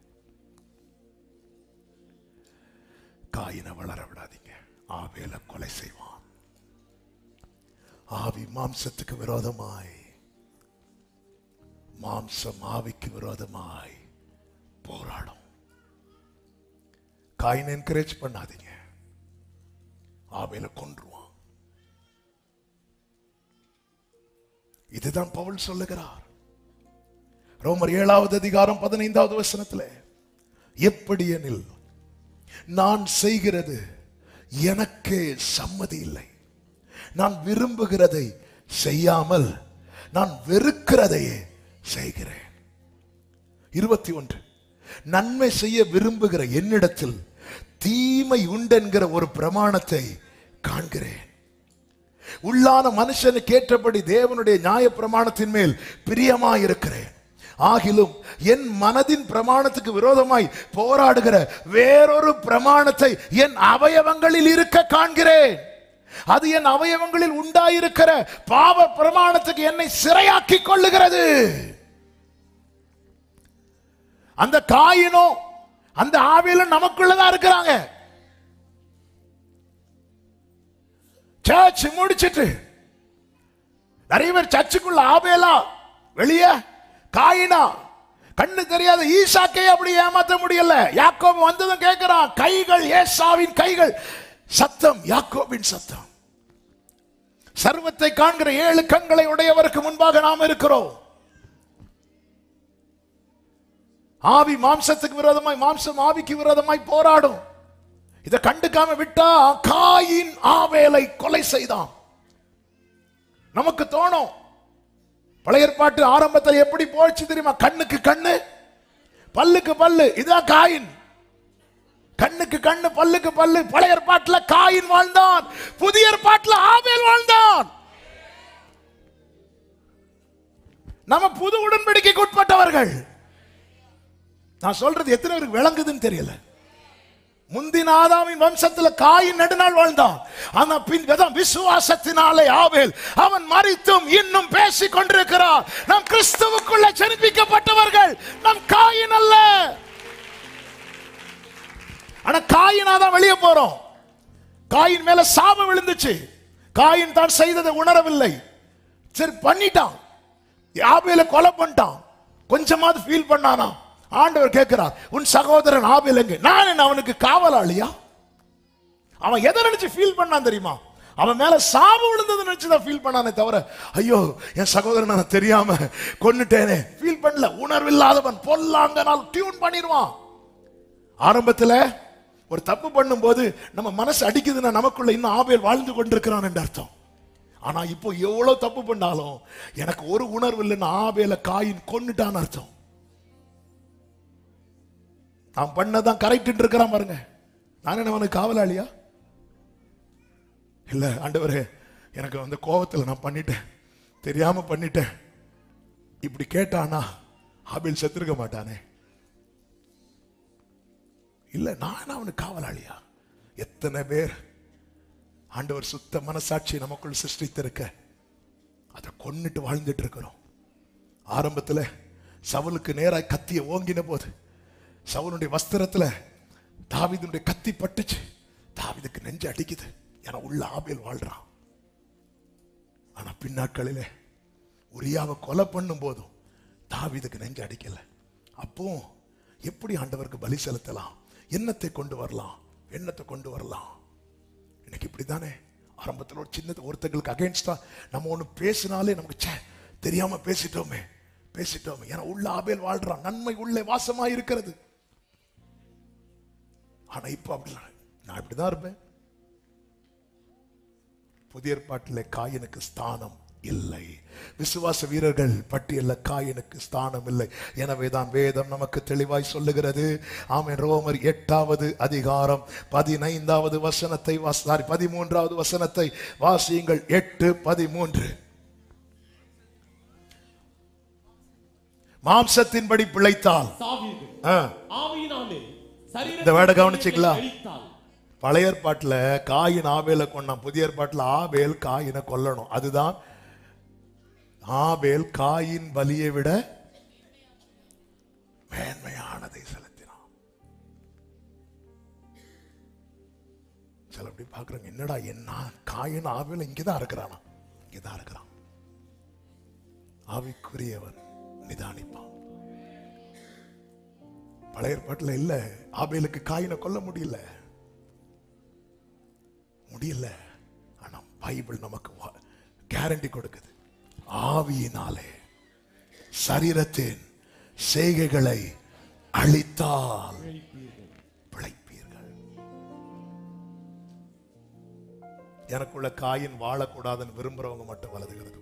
காயினை வளர விடாதீங்க, ஆபேலை கொலை செய்வான். ஆவி மாம்சத்துக்கு விரோதமாய், மாம்சம் ஆவிக்கு விரோதமாய் போராடும். காயினை என்கரேஜ் பண்ணாதீங்க, ஆபேலை கொன்றுவான். இதுதான் பவுல் சொல்லுகிறார் ரோமர் 7வது அதிகாரம் 15வது வசனத்தில். எப்படி எனில் நான் செய்கிறது எனக்கே சம்மதி இல்லை, நான் விரும்புகிறதை செய்யாமல் நான் வெறுக்கிறதையே செய்கிறேன். 21 நன்மை செய்ய விரும்புகிற என்னிடத்தில் தீமை உண்டென்கிற ஒரு பிரமாணத்தை காண்கிறேன். உள்ளான மனுஷனுக்கு ஏற்றபடி தேவனுடைய நியாய பிரமாணத்தின் மேல் பிரியமாயிருக்கிறேன். ஆகிலும் என் மனதின் பிரமாணத்துக்கு விரோதமாய் போராடுகிற வேறொரு பிரமாணத்தை என் அவயவங்களில் இருக்க காண்கிறேன். அது என் அவயவங்களில் உண்டாயிருக்கிற பாவ பிரமாணத்துக்கு என்னை சிறையாக்கி கொள்ளுகிறது. அந்த காயினும் அந்த ஆபேலும் நமக்குள்ளதான் இருக்கிறாங்க. சர்ச் முடிச்சிட்டு நிறைய பேர் சர்ச்சுக்குள்ள ஆபேலா, வெளியே காயினா. கண்ணு தெரியாத ஈசாக்கை அப்படி ஏமாத்த முடியல. யாக்கோபு வந்ததும் கேட்கிறான், கைகள் ஏசாவின் கைகள், சத்தம் யாக்கோபின் சத்தம். சர்வத்தை காண்கிற 7 கண்களை உடையவருக்கு முன்பாக நாம் இருக்கிறோம். ஆவி மாம்சத்துக்கு விரோதமாய், மாம்சம் ஆவிக்கு விரோதமாய் போராடும். இதை கண்டுக்காம விட்டா காயின் ஆபேலை கொலை செய்தான். நமக்கு தோணும், பழைய ஏற்பாட்டு ஆரம்பத்தில் எப்படி போச்சு தெரியுமா? கண்ணுக்கு கண்ணு பல்லுக்கு பல்லு, இதான் காயின். கண்ணுக்கு கண்ணு பல்லுக்கு பல்லு. பழைய ஏற்பாட்டில் காயின் வாழ்ந்தான், புதிய ஏற்பாட்டில் ஆபேல் வாழ்ந்தான். நம்ம புது உடன்படிக்கைக்கு உட்பட்டவர்கள். நான் சொல்றது எத்தனை பேருக்கு விளங்குதுன்னு தெரியல. முந்தின ஆதாமின் வம்சத்தில் காயின் நெடுநாள் வாழ்ந்தான். ஆனா பின் விசுவாசத்தினாலே ஆபேல் அவன் மரித்தும் இன்னும் பேசிக் கொண்டிருக்கிறார். நாம் கிறிஸ்துவுக்குள்ள ஜெனிப்பிக்கப்பட்டவர்கள், நம் காயின் அல்ல. ஆனா காயினாதான் வெளியே போறோம். காயின் மேல சாபம் விழுந்துச்சு. காயின் தான் செய்ததை உணரவில்லை, சரி பண்ணிட்டான், ஆபேலை கொலை பண்ணிட்டான். கொஞ்சமாவது ஃபீல் பண்ணானா? ஆண்டவர் கேட்கிறார், உன் சகோதரன் ஆபேல் எங்க? நான் என்ன அவனுக்கு காவலாளியா? அவன் எதை நினைச்சு ஃபீல் பண்ணான் தெரியுமா? அவன் மேல சாபம் விழுந்தது நினைச்சுதான் ஃபீல் பண்ணானே தவிர, ஐயோ என் சகோதரன் நான் தெரியாம கொன்னுட்டேனே ஃபீல் பண்ணல. உணர்வில்லாதவன் பொல்லாங்கனால் டியூன் பண்ணிடுவான். ஆரம்பத்தில் ஒரு தப்பு பண்ணும் போது நம்ம மனசு அடிக்குதுன்னா நமக்குள்ள இன்னும் ஆபேல் வாழ்ந்து கொண்டிருக்கிறான் என்று அர்த்தம். ஆனா இப்போ எவ்வளவு தப்பு பண்ணாலும் எனக்கு ஒரு உணர்வு இல்லைன்னு ஆபேல காயின் கொன்னுட்டான்னு அர்த்தம். நான் பண்ணதான் கரெக்ட் இருக்கிறான் பாருங்க. நான் என்ன அவனுக்கு காவலாளியா? இல்ல ஆண்டவரே, எனக்கு அந்த கோபத்தில் நான் பண்ணிட்டேன், தெரியாம பண்ணிட்டேன். இப்படி கேட்டானா ஆபேல் செத்துருக்க மாட்டானே. இல்ல நான் அவனுக்கு காவலாளியா? எத்தனை பேர் ஆண்டவர் சுத்த மனசாட்சி நமக்குள் சிருஷ்டித்திருக்க அதை கொன்னுட்டு வாழ்ந்துட்டு இருக்கிறோம். ஆரம்பத்தில் சவுலுக்கு நேராக கத்திய ஓங்கின போது சவுலுடைய வஸ்திரத்தில் தாவீதுடைய கத்தி பட்டுச்சு, தாவீதுக்கு நெஞ்சு அடிக்குது, ஏன்னா உள்ள ஆபேல் வாழ்றான். ஆனா பின்னாட்களிலே உரியாவை கொலை பண்ணும் போதும் தாவீதுக்கு நெஞ்சு அடிக்கல. அப்போ எப்படி ஆண்டவருக்கு பலி செலுத்தலாம், என்னத்தை கொண்டு வரலாம், எண்ணத்தை கொண்டு வரலாம். இன்னைக்கு இப்படித்தானே ஆரம்பத்தில் ஒரு சின்ன ஒருத்தங்களுக்கு அகைன்ஸ்டா நம்ம ஒண்ணு பேசினாலே நமக்கு தெரியாம பேசிட்டோமே. ஏன்னா உள்ள ஆபேல் வாழ்றான், நன்மை உள்ளே வாசமா இருக்கிறது. ஆனா இப்ப அப்படி நான் இப்படிதான் இருப்பேன். புதிய ஏற்பாட்டிலே காயினுக்கு ஸ்தானம் இல்லை. விசுவாச வீரர்கள் பட்டியல்ல காயினுக்கு ஸ்தானம் இல்லை. எனவேதான் வேதம் நமக்கு தெளிவாய் சொல்லுகிறது. ஆமென். ரோமர் 8வது அதிகாரம் 15வது வசனத்தை 13வது வசனத்தை வாசியுங்கள். 8:13. மாம்சத்தின்படி பிழைத்தால் இந்த வேட கவனிச்சிங்களா? பழைய ஏற்பாட்டுல காயின் ஆபேலை கொண்டான், புதிய ஏற்பாட்டுல ஆபேல் காயினை கொல்லணும். அதுதான் ஆபேல் காயின் பலியை விட மேன்மையானதை செலுத்தினான். சில அப்படி பாக்குறாங்க, என்னடா என்ன காயின் ஆபேல் இங்கதான் இருக்கிறானா? இங்கதான் இருக்கிறான். ஆவிக்குரியவன் நிதானிப்பான். பழைய ஏற்பாட்டுல இல்ல, ஆபேலுக்கு காயினை கொல்ல முடியல. ஆனா பைபிள் நமக்கு கேரண்டி கொடுக்குது. ஆவியினாலே சரீரத்தின் செய்கைகளை அழித்தால் பிழைப்பீர்கள். எனக்குள்ள காயின் வாழக்கூடாதுன்னு விரும்புறவங்க மட்டும் வலதுகிறது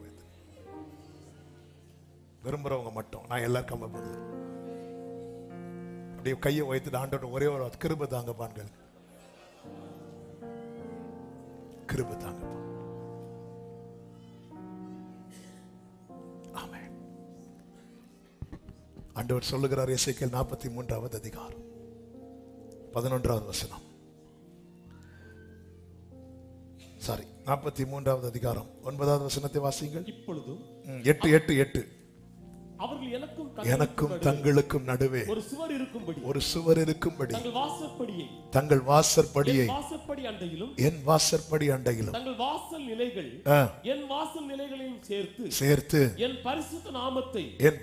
விரும்புறவங்க மட்டும். நான் எல்லாரும் கம்ம பண்ணல. அப்படியே கையை வைத்துட்டு ஆண்டோட ஒரே ஒரு கிருபை தாங்க பான்கள், கிருபை தாங்க. ஆமென். ஆண்டவர் சொல்லுகிறார், எசேக்கியேல் 43வது அதிகாரம் 11வது வசனம். 43வது அதிகாரம் 9வது வசனத்தை வாசியுங்கள். இப்பொழுது 8:8 அவர்கள் எனக்கும் தங்களுக்கும் நடுவே ஒரு சுவர் இருக்கும்படி தங்கள் வாசற்படியை என் வாசற்படி அண்டையிலும் தங்கள் வாசல் நிலைகள் என் வாசல் நிலைகளையும் சேர்த்து என்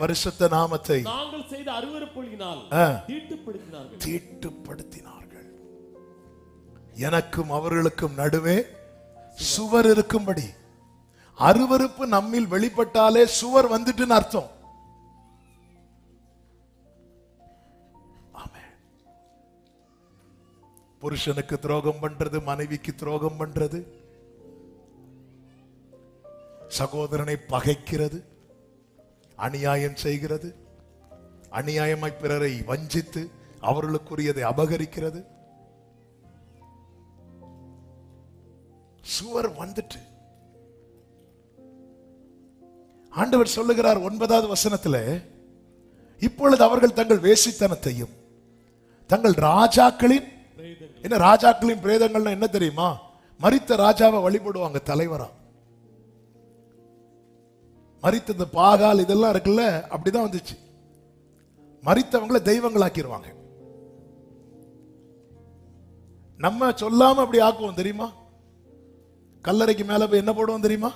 பரிசுத்த நாமத்தை நாங்கள் செய்த அருவருப்பொழியினால் தீட்டுப்படுத்தினார்கள். எனக்கும் அவர்களுக்கும் நடுவே சுவர் இருக்கும்படி. அருவருப்பு நம்மில் வெளிப்பட்டாலே சுவர் வந்துட்டுன்னு அர்த்தம். புருஷனுக்கு துரோகம் பண்றது, மனைவிக்கு துரோகம் பண்றது, சகோதரனை பகைக்கிறது, அநியாயம் செய்கிறது, அநியாயமாய் பிறரை வஞ்சித்து அவர்களுக்குரியதை அபகரிக்கிறது, சுவர் வந்துட்டு. ஆண்டவர் சொல்லுகிறார் 9வது வசனத்துல, இப்பொழுது அவர்கள் தங்கள் வேசித்தனத்தையும் தங்கள் ராஜாக்களின், என்ன ராஜாக்களின் பிரேதங்கள்னா என்ன தெரியுமா? மரித்த ராஜாவை வழிபடுவாங்க தலைவரா. மரித்த பாகால் இதெல்லாம் இருக்குல்ல, அப்படிதான் வந்துச்சு. மரித்தவங்களை தெய்வங்களாக்கிடுவாங்க. நம்ம சொல்லாம அப்படி ஆக்குவோம் தெரியுமா? கல்லறைக்கு மேல போய் என்ன போடுவோம் தெரியுமா?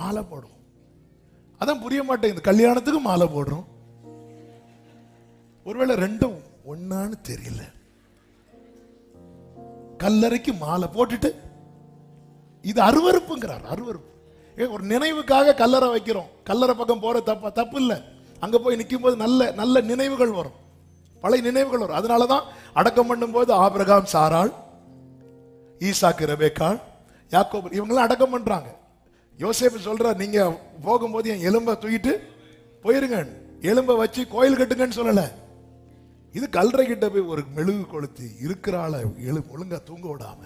மாலை போடுவோம். அதான் புரிய மாட்டேங்குது. கல்யாணத்துக்கு மாலை போடுறோம். ஒருவேளை ரெண்டும் ஒன்னான்னு தெரியல. கல்லறைக்கு மாலை போட்டுட்டு இது அருவருப்புங்கிறார். அருவருப்பு. ஒரு நினைவுக்காக கல்லறை வைக்கிறோம். கல்லறை பக்கம் போற தப்பு இல்லை. அங்க போய் நிற்கும் போது நல்ல நல்ல நினைவுகள் வரும், பழைய நினைவுகள் வரும். அதனாலதான் அடக்கம் பண்ணும் போது ஆபிரகாம், சாராள், ஈசாக்கு, ரெபேக்காள், யாக்கோபு இவங்கெல்லாம் அடக்கம் பண்றாங்க. யோசேப்பு சொல்ற, நீங்க போகும்போது என் எலும்பை தூக்கிட்டு போயிருங்க, எலும்பை வச்சு கோயில் கட்டுங்கன்னு சொல்லல. இது கல்லறை கிட்ட போய் ஒரு மெழுகு கொளுத்தி இருக்கிறாள ஒழுங்கா தூங்க விடாம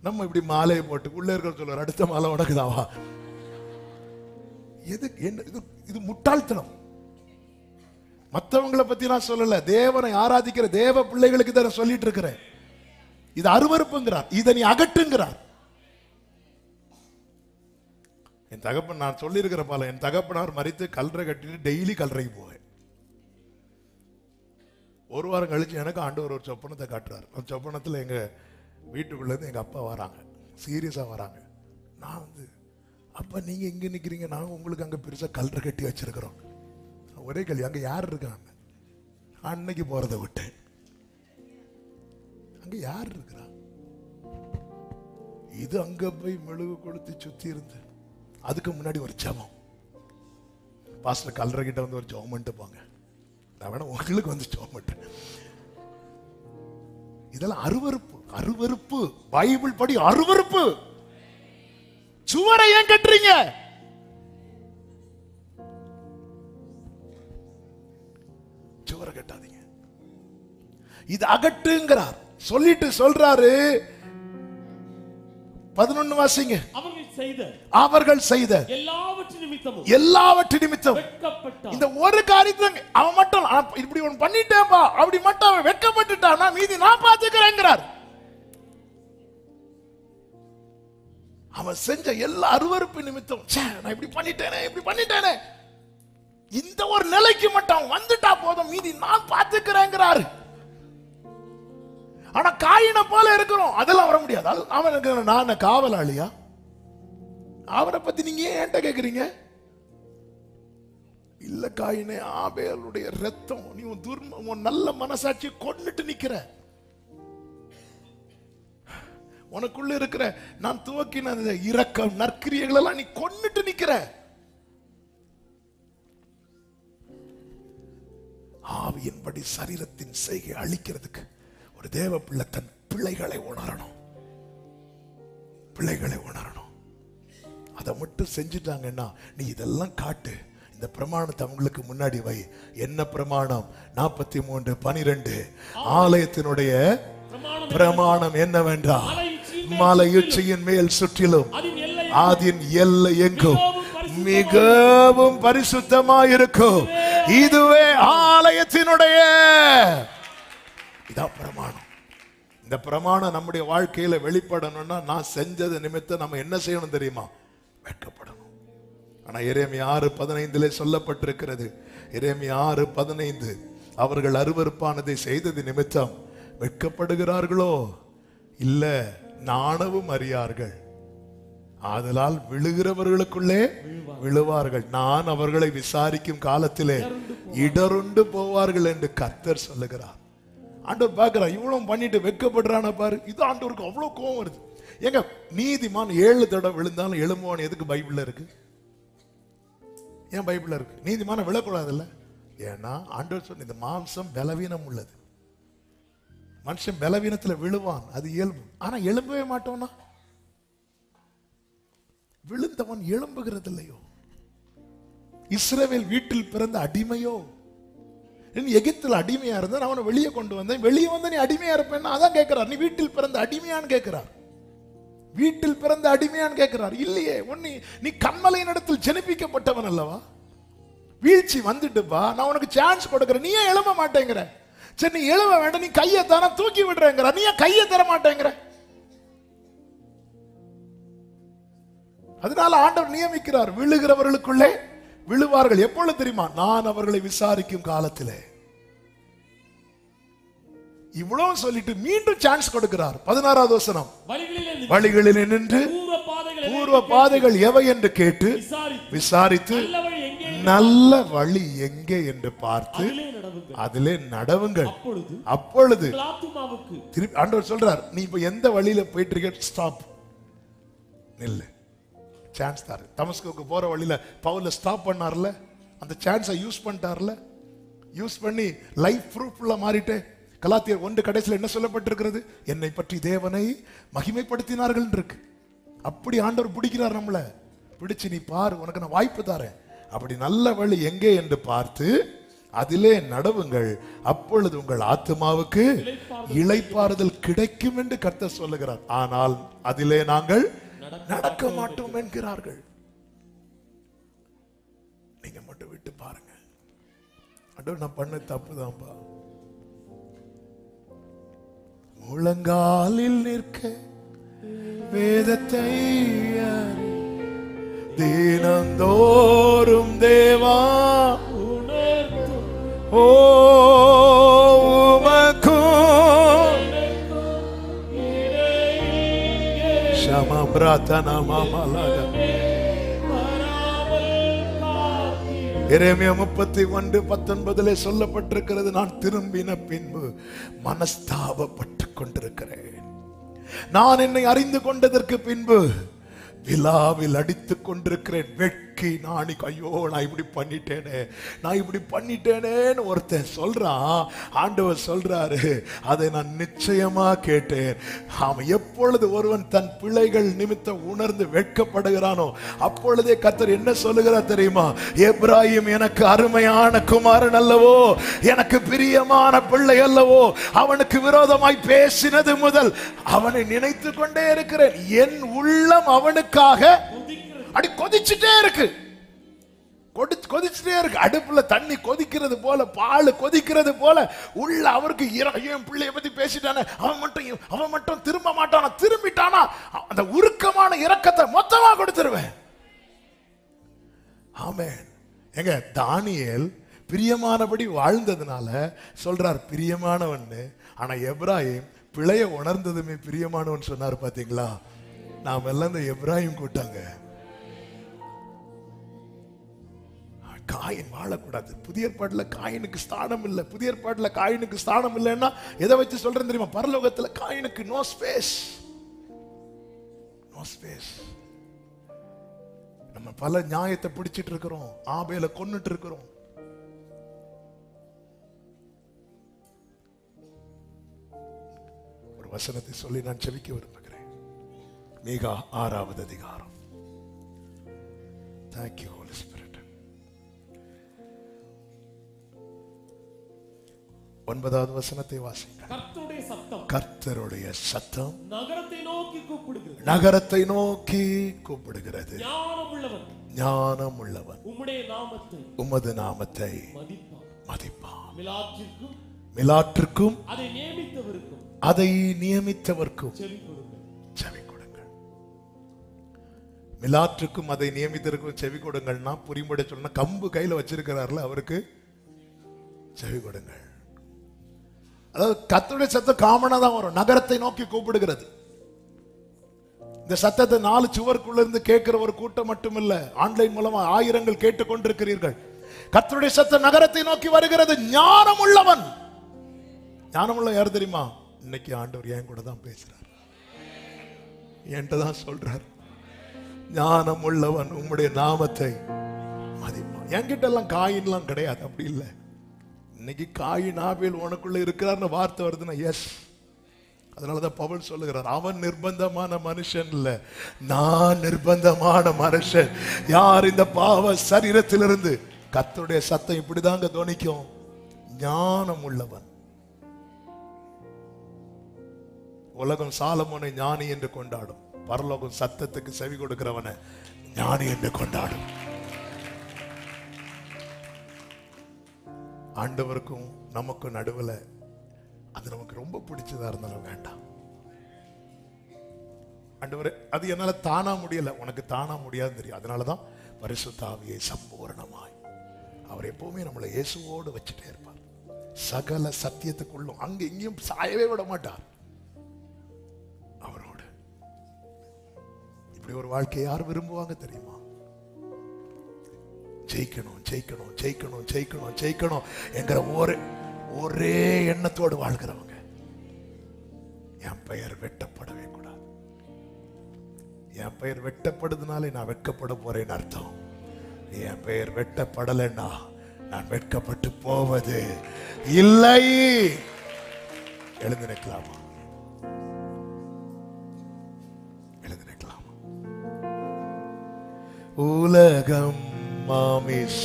நம்ம இப்படி மாலையை போட்டு உள்ள இருக்கிற சொல்ற, அடுத்த மாலை உனக்குதாவா? இது முட்டாள்தனம். மற்றவங்களை பத்தி நான் சொல்லல, தேவனை ஆராதிக்கிற தேவ பிள்ளைகளுக்கு தான் சொல்லிட்டு இருக்கிறேன். இது அருவருப்புங்கிறார், இதை நீ அகட்டுங்கிறார். என் தகப்பன், நான் சொல்லி இருக்கிற பால, என் தகப்பனார் மரித்து கல்லறை கட்டிட்டு டெய்லி கல்லறைக்கு போவேன். ஒரு வாரம் கழிச்சு எனக்கு ஆண்டவர் ஒரு சொப்பனத்தை காட்டுறாரு. அந்த சொப்பனத்தில் எங்க வீட்டுக்குள்ளேருந்து எங்க அப்பா வராங்க, சீரியஸா வராங்க. நான் வந்து, அப்பா நீங்க இங்க நிக்கிறீங்க, நாங்க உங்களுக்கு அங்க பெருசா கல்ற கட்டி வச்சிருக்கிறோம். ஒரே கேள்வி, அங்க யார் இருக்காங்க? அன்னைக்கு போறதை விட்டேன், அங்க யார் இருக்கிறா? இது அங்க போய் மெழுகு கொளுத்தி சுத்தி இருந்து, அதுக்கு முன்னாடி ஒரு ஜெபம். பாஸ்டர் கல்ற கிட்ட வந்து ஒரு ஜெபம் பண்ணிட்டு போங்க, நான் வேணா உங்களுக்கு வந்து ஜெபம் பண்றேன். இதெல்லாம் அருவருப்பு, அருவருப்பு. பைபிள் படி அருவருப்பு. சுவரை ஏன் கட்டுறீங்க? சுவரை கட்டாதீங்க, இது அகற்றுங்கிறார். சொல்லிட்டு சொல்றாரு 11 வாசிங்க. அவர்கள் செய்த எல்லாவற்றின் நிமித்தம் இந்த ஒரு காரியத்தை அவன் மட்டும் இப்படி ஒன்று பண்ணிட்டேன்பா, அப்படி மட்டும் அவன் வெட்கப்பட்டுட்டான், மீதி நான் பார்த்துக்கிறேங்கிறார். அவன் செஞ்ச எல்லா அருவருப்பு நிமித்தம், நான் இப்படி பண்ணிட்டேனே, இந்த ஒரு நிலைக்கு மட்டும் வந்துட்டா போதும், மீதி நான் பார்த்துக்கிறேங்கிறாரு. ஆனா காயினை போல இருக்கிறோம், அதெல்லாம் வர முடியாது. அவனுக்கு நான் காவலாளியா? அவரை பத்தி நீங்க ஏன் என்கிட்ட கேக்குறீங்க? இல்ல காயினே, ஆபேலுடைய ரத்தம், நீ உன் நல்ல மனசாட்சி கொன்னுட்டு நிக்கிற. உனக்குள்ள இருக்கிற நான் துவக்கின இரக்கம் நற்கிரியைகள் எல்லாம் நீ கொன்னுட்டு நிக்கிற. ஆவியின்படி சரீரத்தின் செய்கை அழிக்கிறதுக்கு ஒரு தேவ பிள்ளை தன் பிள்ளைகளை உணரணும். அதை மட்டும் செஞ்சுட்டாங்கன்னா, நீ இதெல்லாம் காட்டு, இந்த பிரமாணத்தை அவங்களுக்கு முன்னாடி வை. என்ன பிரமாணம்? 43:12 ஆலயத்தினுடைய பிரமாணம் என்னவென்றால், மலையுச்சியின் மேல் சுற்றிலும் அதன் எல்லை எங்கும் மிகவும் பரிசுத்தமாயிருக்கும். இதுவே ஆலயத்தினுடைய இதான் பிரமாணம். இந்த பிரமாணம் நம்முடைய வாழ்க்கையில வெளிப்படணும்னா, நான் செஞ்சது நிமித்தம் நம்ம என்ன செய்யணும் தெரியுமா? வெட்கப்படணும். ஆனா எரேமியா 6:15 சொல்லப்பட்டிருக்கிறது. எரேமியா 6:15 அவர்கள் அருவருப்பானதை செய்தது நிமித்தம் வெட்கப்படுகிறார்களோ? இல்ல, நாணவும் அறியார்கள், ஆதலால் விழுகிறவர்களுக்குள்ளே விழுவார்கள். நான் அவர்களை விசாரிக்கும் காலத்திலே இடருண்டு போவார்கள் என்று கர்த்தர் சொல்லுகிறார். ஆண்டவர் பார்க்கிறார், இவ்வளவு பண்ணிட்டு வெட்கப்படுறான பாரு. இது ஆண்டவருக்கு அவ்வளவு கோவம் வருது. எங்க நீதிமான் 7 தடவை விழுந்தாலும் எழும்புவான் எதுக்கு பைபிள்ல இருக்கு? ஏன் பைபிள்ல இருக்கு? நீதிமான விழக்கூடாதுல்ல. ஏன்னா ஆண்டவர் சொன்ன இந்த மாம்சம் பலவீனம் உள்ளது. மனுஷன் பலவீனத்துல விழுவான், அது இயல்பு. ஆனா எழும்பவே மாட்டோம்னா, விழுந்தவன் எழும்புகிறது இல்லையோ. இஸ்ரவேல் வீட்டில் பிறந்த அடிமையோ? எகிப்தில் அடிமையா இருந்தா அவனை வெளியே கொண்டு வந்தேன், வெளியே வந்த நீ அடிமையா இருப்பேன்னா அதான் கேட்கிறார். நீ வீட்டில் பிறந்த அடிமையான்னு கேட்கிறார். வீட்டில் பிறந்த அடிமையான்னு கேட்கிறார். இல்லையே, நீ கண்மலையின் இடத்தில் ஜெனிப்பிக்கப்பட்டவன் அல்லவா? வீழ்ச்சி வந்துட்டுப்பா, நான் உனக்கு சான்ஸ் கொடுக்கிறேன், நீ ஏன் எழும்ப மாட்டேங்கிற? சரி, நீ எழுவ வேண்டாம், நீ கையை தானே தூக்கி விடுறேங்கிற, நீ ஏன் கையை தர மாட்டேங்கிற? அதனால ஆண்டவர் நியமிக்கிறார், விழுகிறவர்களுக்குள்ளே விழுவார்கள். எப்பொழுது தெரியுமா? நான் அவர்களை விசாரிக்கும் காலத்திலே. இவ்வளவு சொல்லிட்டு மீண்டும் சான்ஸ் கொடுக்கிறார். 16வது வசனம், வழிகளிலே நின்று பூர்வ பாதைகள் எவை என்று கேட்டு விசாரித்து நல்ல வழி எங்கே என்று பார்த்து அதிலே நடவுங்கள். அப்பொழுது திருப்பி ஆண்டவர் சொல்றார், நீ இப்ப எந்த வழியில போயிட்டு இருக்க, ஸ்டாப், நில்லு, சான்ஸ் தாரு. தமஸ்குக்கு போற வழியில பவுல ஸ்டாப் பண்ணார்ல, அந்த சான்ஸை யூஸ் பண்ணிட்டார்ல. யூஸ் பண்ணி லைஃப் ப்ரூஃப்ல மாறிட்டு கலாத்தியர் 1 கடைசியில் என்ன சொல்லப்பட்டிருக்கிறது? என்னை பற்றி தேவனை மகிமைப்படுத்தினார்கள் இருக்கு. அப்படி ஆண்டவர் பிடிக்கிறார் நம்மள. பிடிச்சு நீ பாரு, உனக்கு நான் வாய்ப்பு தரேன், அப்படி நல்ல வழி எங்கே என்று பார்த்து அதிலே நடவுங்கள், அப்பொழுது உங்கள் ஆத்துமாவுக்கு இளைப்பாறுதல் கிடைக்கும் என்று கர்த்தர் சொல்லுகிறார். ஆனால் அதிலே நாங்கள் நடக்க மாட்டோம் என்கிறார்கள். நீங்க மட்டும் விட்டு பாருங்க, அடோ நான் பண்ண தப்புதான்பா. முழங்காலில் நிற்க வேதத்தை தினந்தோறும் தேவா ஓ பிரார்த்தனா மாமலாக. எரேமியா 31:19 சொல்லப்பட்டிருக்கிறது, நான் திரும்பின பின்பு மனஸ்தாபப்பட்டு கொண்டிருக்கிறேன். நான் என்னை அறிந்து கொண்டதற்கு பின்பு விழாவில் அடித்துக் கொண்டிருக்கிறேன். வெட்கி நானி, ஐயோ நான் இப்படி பண்ணிட்டேனேன்னு ஒருத்தன் சொல்றான். ஆண்டவர் சொல்றாரு, அதை நான் நிச்சயமா கேட்டேன். அவன் எப்பொழுது ஒருவன் தன் பிள்ளைகள் நிமித்தம் உணர்ந்து வெட்கப்படுகிறானோ அப்பொழுதே கர்த்தர் என்ன சொல்லுகிறார் தெரியுமா? எப்ராயிம் எனக்கு அருமையான குமாரன் அல்லவோ, எனக்கு பிரியமான பிள்ளை அல்லவோ, அவனுக்கு விரோதமாய் பேசினது முதல் அவனை நினைத்து கொண்டே இருக்கிறேன். என் உள்ளம் அவனுக்காக அடி கொதிச்சுட்டே இருக்கு, கொதிச்சுட்டே இருக்கு. அடுப்புல தண்ணி கொதிக்கிறது போல, பால் கொதிக்கிறது போல உள்ள அவருக்கு என் பிள்ளைய பத்தி பேசிட்டானே, அவன் மட்டும் திரும்ப மாட்டானா, திரும்பிட்டானா அந்த உருக்கமான இரக்கத்தை மொத்தமா கொடுத்துருவேன். ஆமென். எங்க தானியேல் பிரியமானபடி வாழ்ந்ததுனால சொல்றார் பிரியமானவன். ஆனா எப்ராயிம் பிழைய உணர்ந்ததுமே பிரியமானவன் சொன்னார். பாத்தீங்களா? நாம எல்லாம் இந்த எப்ராயிம் கூட்டாங்க. காயின் வாழக்கூடாது. புதிய ஏற்பாட்டுல காயினுக்கு ஸ்தானம் இல்லை. புதிய ஏற்பாட்டுல காயினுக்கு ஸ்தானம் இல்லைன்னா எதை வச்சு சொல்றேன் தெரியுமா? பரலோகத்துல காயினுக்கு நோ ஸ்பேஸ், நோ ஸ்பேஸ். நம்ம பல நியாயத்தை பிடிச்சிட்டு இருக்கிறோம், ஆபேல கொன்னுட்டு இருக்கிறோம். ஒரு வசனத்தை சொல்லி நான் செவிக்க விரும்புகிறேன். மீகா 6வது அதிகாரம். Thank you Holy Spirit. 9வது வசனத்தை வாசிங்க. கர்த்தருடைய சத்தம் நகரத்தை நோக்கி கூப்பிடுகிறது. ஞானம் உள்ளவன் உமது நாமத்தை மதிப்பான். மிலாற்றிற்கும் அதை நியமித்தவர்க்கும் செவி கொடுங்கள். மிலாற்றுக்கும் அதை நியமித்தவர்க்கும் செவி கொடுங்கள்னா புரியும்படி சொன்னா, கம்பு கையில வச்சிருக்கிறார்ல அவருக்கு செவி கொடுங்கள். அதாவது கர்த்தருடைய சத்தம் காமனா தான் வரும். நகரத்தை நோக்கி கூப்பிடுகிறது. இந்த சத்தத்தை 4 சுவருக்குள்ள இருந்து கேட்கிற ஒரு கூட்டம் மட்டுமில்ல, ஆன்லைன் மூலமா ஆயிரங்கள் கேட்டுக் கொண்டிருக்கிறீர்கள். கர்த்தருடைய சத்தம் நகரத்தை நோக்கி வருகிறது. ஞானம் உள்ளவன். ஞானம் உள்ள யார் தெரியுமா? இன்னைக்கு ஆண்டவர் என் கூட தான் பேசுறார், என்கிட்ட தான் சொல்றார். ஞானம் உள்ளவன் உம்முடைய நாமத்தை மதிப்பான். என்கிட்ட எல்லாம் காயின்லாம் கிடையாது, அப்படி இல்லை. இன்னைக்கு காயின் ஆபேல் உனக்குள்ள இருக்கிறார்னு வார்த்தை வருதுன்னா எஸ். அதனாலதான் பவுல் சொல்லுகிறார், அவன் நிர்பந்தமான மனுஷன் இல்ல, நான் நிர்பந்தமான மனுஷன். யார் இந்த பாவ சரீரத்திலிருந்து கர்த்தருடைய சத்தம் இப்படிதாங்க துணிக்கும். ஞானம் உள்ளவன். உலகம் சாலமோனை ஞானி என்று கொண்டாடும், பரலோகம் சத்தத்துக்கு செவி கொடுக்கிறவனை ஞானி என்று கொண்டாடும். ஆண்டவருக்கும் நமக்கும் நடுவில் அது நமக்கு ரொம்ப பிடிச்சதா இருந்தாலும் வேண்டாம். ஆண்டவரே அது என்னால தானா முடியல, உனக்கு தானா முடியாதுன்னு தெரியும். அதனாலதான் பரிசுத்த ஆவியை சம்பூரணமாய் அவர் எப்பவுமே நம்மளை இயேசுவோடு வச்சுட்டே இருப்பார். சகல சத்தியத்துக்குள்ளும் அங்க இங்கேயும் சாயவே விட மாட்டார். அவரோடு இப்படி ஒரு வாழ்க்கையை யார் விரும்புவாங்க தெரியுமா? ஜெயிக்கணும் ஜெயிக்கணும் ஜெயிக்கணும் ஜெயிக்கணும் ஜெயிக்கணும் என்கிற ஒரே எண்ணத்தோடு வாழ்கிறவங்க. என் பெயர் வெட்டப்படவே கூடாது. என் பெயர் வெட்டப்படுதுனாலே நான் வெட்கப்பட போறேன்னு அர்த்தம். என் பெயர் வெட்டப்படலைன்னா நான் வெட்கப்பட்டு போவது இல்லை. எழுந்து நிற்கலாமா? எழுந்து நிற்கலாமா? உலகம் மாமிச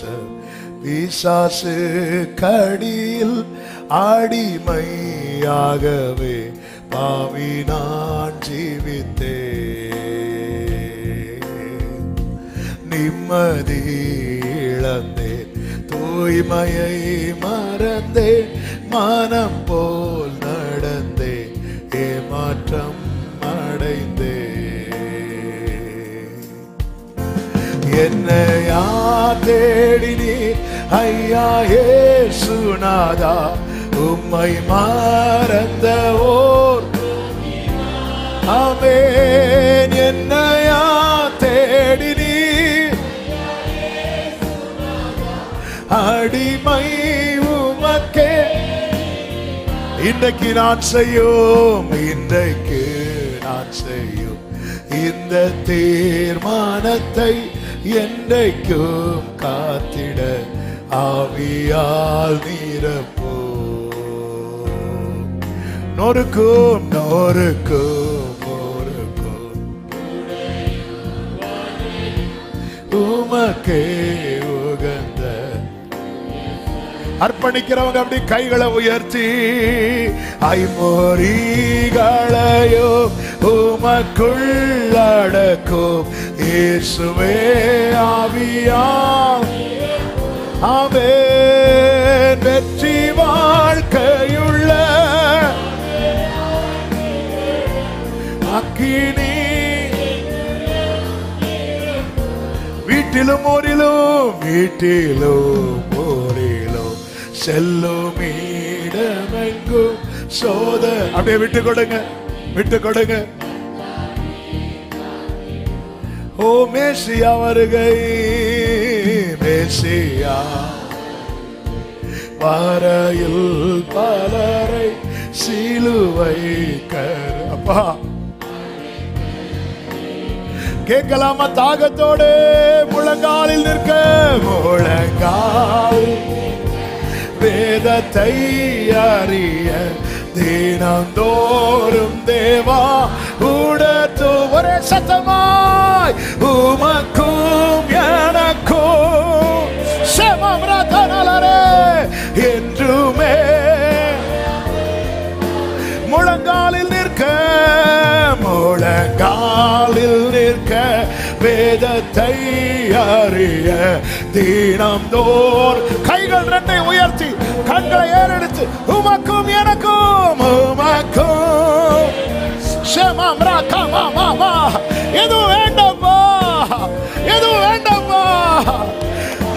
பிசாசு கடியில் அடிமையாகவே பாவி நான் ஜீவித்தேன். நிம்மதி இழந்தேன், தூய்மையை மறந்தேன், மனம் போல் நடந்தேன், ஏமாற்றம் அடைந்தேன். என்னை யார் தேடினீர் ஐயா இயேசுநாதா? உம்மை மறந்த ஓர் ஆமென். என்ன அடிமை உமக்கே. இன்றைக்கு நான் செய்யும், இன்றைக்கு நான் செய்யும் இந்த தீர்மானத்தை என்றைக்கும் காத்திட ஆவியால் நிரப்போ. நொறுக்கும் நொறுக்கும் நொறுக்கும் உமக்கே உகந்த. அர்ப்பணிக்கிறவங்க அப்படி கைகளை உயர்த்தி ஐமோரிகளையோ உமக்குள்ளடக்கும் இயேசுவே ஆவியா. ஆமென். வெற்றி வாழ்க்கையுள்ள அக்கினி வீட்டிலும் ஊரிலும், வீட்டிலும் ஊரிலும் செல்லும் இடமெங்கும் சோத. அப்படியே விட்டு கொடுங்க, விட்டு கொடுங்க. ஓ மேசியா வருகை, மேசியா வரையில் பலரை சிலுவை கர். அப்பா கேட்கலாமா தாகத்தோடு? முழங்காலில் நிற்க, முழங்கால் வேதத்தை அறிய தினந்தோறும் தேவா உடத்து. ஒரே சத்தமாய் உமக்கும் எனக்கும் செமம்ரதனலரே என்றுமே. முழங்காலில் நிற்க, முழங்காலில் நிற்க வேதத்தை அறிய தினம்தோறும். கைகள் ரெண்டை உயர்த்தி கண்களை ஏறெடுத்து உமக்கும் எனக்கும், உமக்கும் செமம்ரதனலரே. எதுவும் வேண்டாம்பா, எதுவும் வேண்டாம்பா.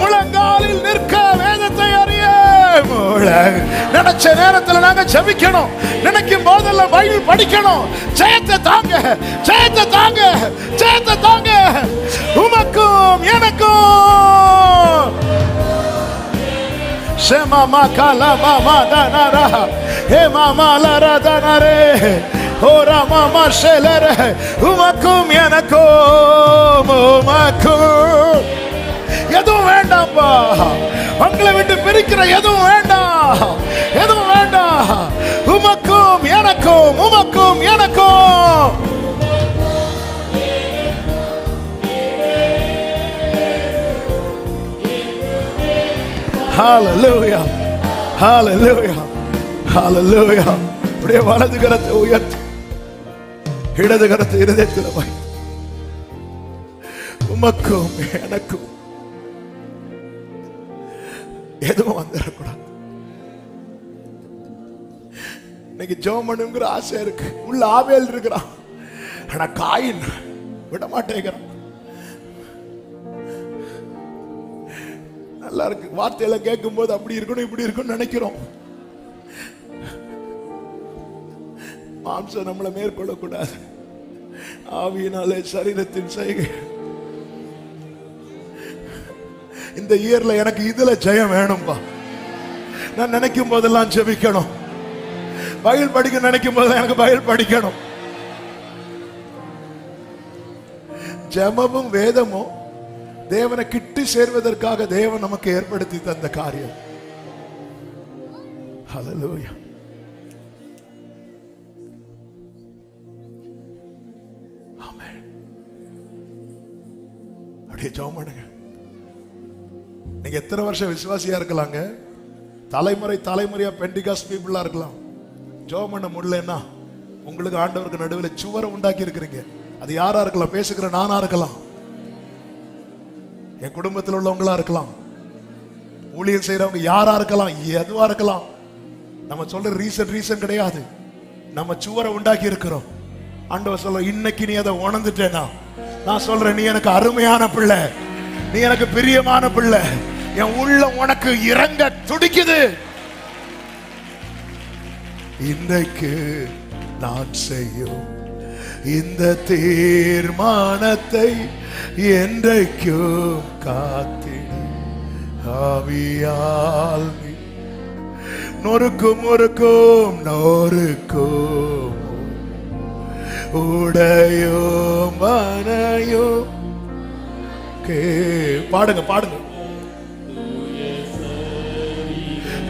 முழங்காலில் நிற்க வேதத்தை அறிய. நினைச்ச நேரத்தில் நாங்க ஜெபிக்கணும், நினைக்கும் போதெல்லாம் பைபிள் படிக்கணும். ஜெயத்தை தாங்க, ஜெயத்தை தாங்க, ஜெயத்தை தாங்க. உமக்கும் எனக்கும் செமமா கலமா தனரா ஹே மாமா லரா தனரே ஓரா மாமா ஷெலரே. உமக்கும் எனக்கும், உமக்கும் எதுவும் வேண்டாம்பா. உங்களை விட்டு பிரிக்கிற எதுவும் வேண்டாம், எதுவும் வேண்டாம். உமக்கும் எனக்கும், உமக்கும் எனக்கும். ஹalleluya, ஹalleluya, ஹalleluya. அப்படியே வலது கரத்தை உயர்த்தி இடது கரத்தை இருதயத்தில் வை. உமக்கும் எனக்கும் எதுவும் வந்துடக்கூடாது. இன்னைக்கு ஜெபம் பண்ணுங்கிற ஆசை இருக்கு, உள்ள ஆவேல் இருக்கிறான், ஆனா காயின் விட மாட்டேங்கிறான். நல்லா இருக்கு வார்த்தையில கேட்கும் போது அப்படி இருக்கணும் இப்படி இருக்கணும் நினைக்கிறோம். மாம்சம் நம்மளை மேற்கொள்ளக்கூடாது. ஆவியினாலே சரீரத்தின் செய்கை. இந்த இயர்ல எனக்கு இதுல ஜெயம் வேணும்பா. நான் நினைக்கும் போதெல்லாம் ஜெபிக்கணும். பைபிள் படிக்க நினைக்கும் போது எனக்கு பைபிள் படிக்கணும். ஜெபமும் வேதமும் தேவனை கிட்டி சேர்வதற்காக தேவன் நமக்கு ஏற்படுத்தி தந்த காரியம். ஹல்லேலூயா. ஆமென். அப்படியே ஜெபம் பண்ணுங்க. நீங்க எத்தனை வருஷம் விசுவாசியா இருக்கலாங்க, தலைமுறை தலைமுறையா பெண்டிகாஸ்ட் பீப்புளா இருக்கலாம். ஜெபம் பண்ண முடியலன்னா உங்களுக்கு ஆண்டவருக்கு நடுவில் சுவரை உண்டாக்கி இருக்கிறீங்க. அது யாரா இருக்கலாம், பேசுகிற நானா இருக்கலாம், என் குடும்பத்தில் உள்ளவங்களா இருக்கலாம், ஊழியர் செய்யறவங்க யாரா இருக்கலாம், எதுவா இருக்கலாம். நம்ம சொல்ற ரீசன் கிடையாது. நம்ம சுவரை உண்டாக்கி இருக்கிறோம். ஆண்டவர் சொல்ல, இன்னைக்கு நீ அதை உணர்ந்துட்டேனா, நான் சொல்றேன், நீ எனக்கு அருமையான பிள்ளை, நீ எனக்கு பிரியமான பிள்ளை, என் உள்ளம் உனக்கு இறங்க துடிக்குது. இன்றைக்கு நான் செய்யும் இந்த தீர்மானத்தை என்றைக்கும் காத்திடு ஆவியால் நொறுக்கும் நொறுக்கும் நொறுக்கும் உடையும் மனையும். பாடுங்க பாடுங்க.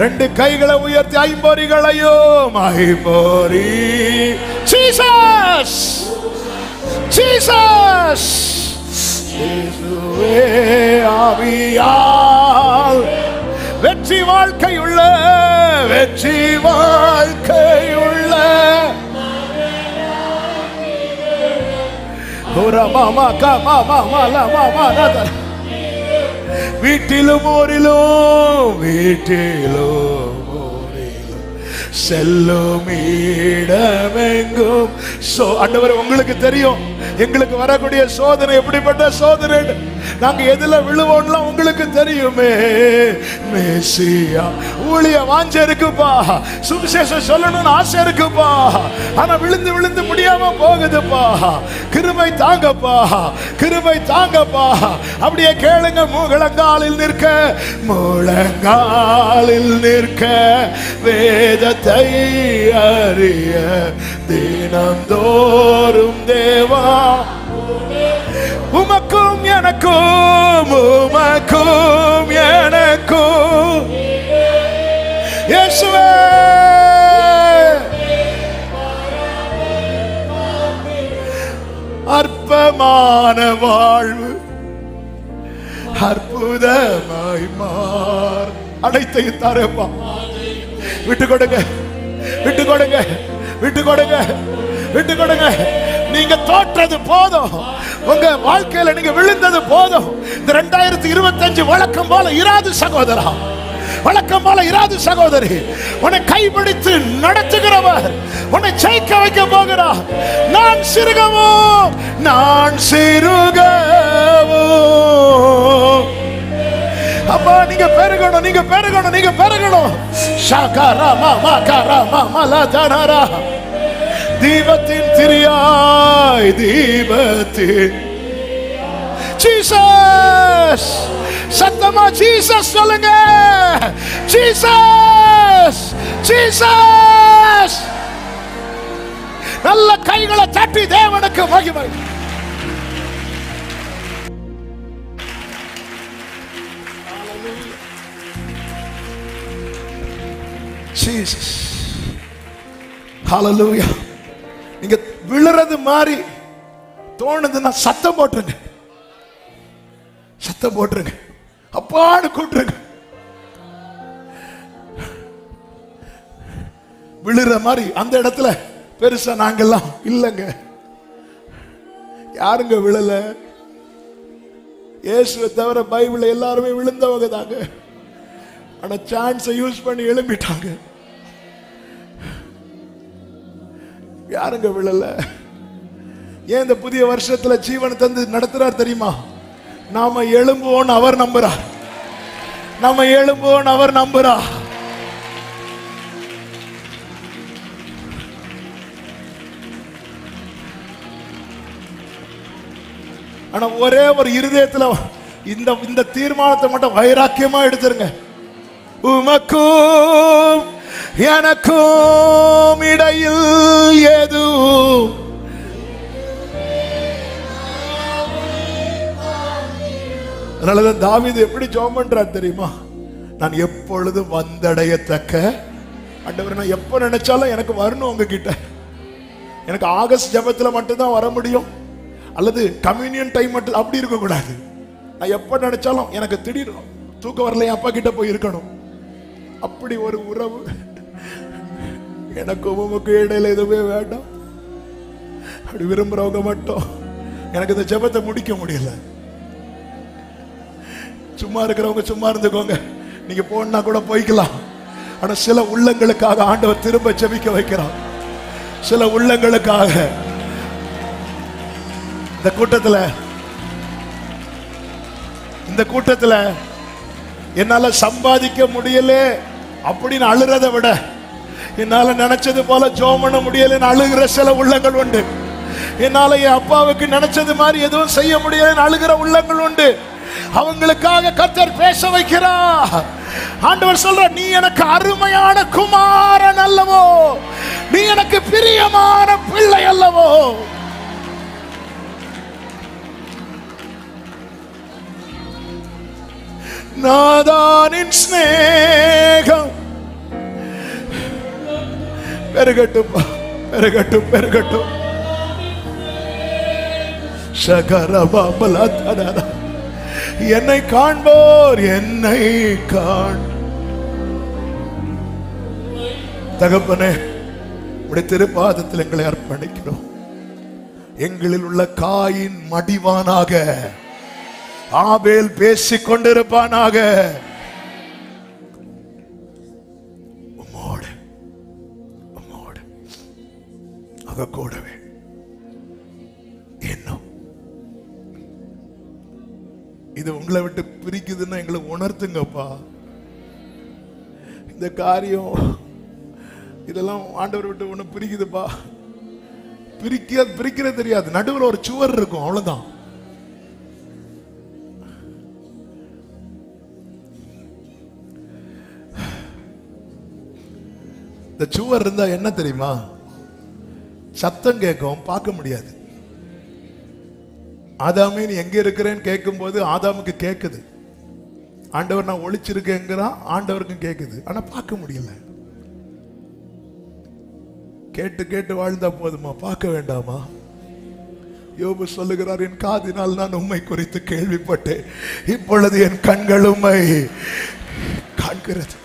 ரெண்டு கைகளை உயர்த்தி ஐம்பொறிகளையும் ஐம்பொறி ஜீசஸ் ஜீசஸ் இயேசுவே ஆவியால் வெற்றி வாழ்க்கையுள்ள வெற்றி வாழ்க்கையுள்ள வீட்டிலும் ஊரிலும் வீட்டிலும் ஊரிலும் செல்லும் இடமெங்கும். ஆண்டவரே, உங்களுக்கு தெரியும் எங்களுக்கு வரக்கூடிய சோதனை எப்படிப்பட்ட சோதனை. நாங்க எதுல விழுவோம்லாம் உங்களுக்கு தெரியுமே. மேசியா ஊழிய வாஞ்ச இருக்குப்பா, சுவிசேஷம் சொல்லணும்னு ஆசை இருக்குப்பா, ஆனா விழுந்து விழுந்து முடியாம போகுதுப்பா. கிருபை தாங்கப்பா, கிருபை தாங்கப்பா. அப்படியே கேளுங்க. முழங்காலில் நிற்க முழங்காலில் நிற்க வேதத்தை அறிய தினந்தோறும் தேவா உமக்கும் எனக்கும் உமக்கும் எனக்கும் இயேசுவே அற்பமான வாழ்வு அற்புதமாய் மாற அனைத்தையும் தரப்பா. விட்டு கொடுங்க, விட்டு கொடுங்க, விட்டு கொடுங்க, விட்டு கொடுங்க. நீங்க தோற்றது போதும், உங்க வாழ்க்கையில நீங்க விழுந்தது போதும். இந்த 2025 வழக்கம் போல இராது சகோதரா, வழக்கம் போல இராது சகோதரி. உன்னை கைப்பிடித்து நடத்துகிறவர் உன்னை ஜெயிக்க வைக்க போகிறார். நான் சிறுகவோ நான் சிறுகவோ. அப்பா நீங்க பெருகணும், நீங்க பெருகணும், நீங்க பெருகணும். ஷகரமா மகரமா மலதனரா தீபத்தின் திரியாய் தீபத்தின் ஜீசஸ். சத்தமா ஜீசஸ் சொல்லுங்க. Jesus Jesus. நல்ல கைகளை தட்டி தேவனுக்கு மகிமை. ஜீசஸ். ஹல்லேலூயா. நீங்க விழுறது மாதிரி தோணுதுன்னா சத்தம் போட்டுருங்க, சத்தம் போட்டுருங்க, அப்பாடு கூட்டுருங்க. விழுற மாதிரி அந்த இடத்துல பெருசா நாங்கெல்லாம் இல்லைங்க. யாருங்க விழல? இயேசுவை தவிர பைபிள் எல்லாருமே விழுந்தவங்க தாங்க. ஆனா சான்ஸை யூஸ் பண்ணி எழும்பிட்டாங்க. யாருங்க விழல? ஏன் இந்த புதிய வருஷத்துல ஜீவனை தந்து நடத்துறார் தெரியுமா? நாம எழும்புவோம் அவர் நம்புறார், நாம எழும்புவோம் அவர் நம்புறார். ஆனா ஒரே ஒரு இருதயத்துல இந்த தீர்மானத்தை மட்டும் வைராக்கியமா எடுத்துருங்க. உமக்கும் எனக்கும் இடையில் எது அதனாலதான் தாவீது எப்படி ஜெபம் பண்றார் தெரியுமா? நான் எப்பொழுதும் வந்தடையத்தக்க ஆண்டவரே, நான் எப்ப நினைச்சாலும் எனக்கு வரணும் உங்ககிட்ட. எனக்கு ஆகஸ்ட் ஜெபத்துல மட்டும்தான் வர முடியும், அல்லது கம்யூனியன் டைம் மட்டும் அப்படி இருக்க கூடாது. நான் எப்ப நினைச்சாலும் எனக்கு திடீர் தூக்கம் வரல, அப்பா கிட்ட போய் இருக்கணும். அப்படி ஒரு உறவு எனக்கு உமக்கு இடையில எதுவுமே வேண்டாம். அப்படி விரும்புறவங்க மட்டும். எனக்கு இந்த ஜெபத்தை முடிக்க முடியல. சும்மா இருக்கிறவங்க சும்மா இருந்துக்கோங்க, நீங்க போனா கூட போய்க்கலாம். ஆனா சில உள்ளங்களுக்காக ஆண்டவர் திரும்ப ஜெபிக்க வைக்கிறார். சில உள்ளங்களுக்காக இந்த கூட்டத்துல என்னால சம்பாதிக்க முடியல அப்படின்னு அழுறதை விட, என்னால நினைச்சது போல ஜெபம் பண்ண முடியலன்னு அழுகிற சில உள்ளங்கள் உண்டு. என்னால என் அப்பாவுக்கு நினைச்சது மாதிரி எதுவும் செய்ய முடியலன்னு அழுகிற உள்ளங்கள் உண்டு. அவங்களுக்காக கர்த்தர் பேச வைக்கிறார். ஆண்டவர் சொல்ற, நீ எனக்கு அருமையான குமாரன் அல்லவோ, நீ எனக்கு பிரியமான பிள்ளை அல்லவோ. நாதானின் ஸ்நேகம் பெருகட்டும், பெருகட்டும், பெருகட்டும். என்னை காண்போர் என்னை காண். தகப்பனே, உடைய திருப்பாதத்தில் எங்களை அர்ப்பணிக்கிறோம். எங்களில் உள்ள காயின் மடிவானாக ஆபேல் பேசிக் கொண்டிருப்பானாக. உம்மோடு உம்மோடு அவ கூடவே இன்னும் இது உங்களை விட்டு பிரிக்குதுன்னா எங்களை உணர்த்துங்கப்பா. இந்த காரியம் இதெல்லாம் ஆண்டவர் விட்டு ஒண்ணு பிரிக்குதுப்பா. பிரிக்கிறது தெரியாது, நடுவில் ஒரு சுவர் இருக்கும், அவ்வளவுதான். இந்த சுவர் இருந்தா என்ன தெரியுமா? சத்தம் கேட்கும், பார்க்க முடியாது. ஆதாமே நீ எங்க இருக்கிறேன்னு கேட்கும் போது ஆதாமுக்கு கேட்குது. ஆண்டவர் நான் ஒளிச்சிருக்கேங்கிறான், ஆண்டவருக்கும் கேட்குது, ஆனா பார்க்க முடியல. கேட்டு கேட்டு வாழ்ந்தா போதுமா? பார்க்க வேண்டாமா? யோபு சொல்லுகிறார், என் காதினால் நான் உம்மை குறித்து கேள்விப்பட்டேன், இப்பொழுது என் கண்கள் உம்மை காண்கிறது.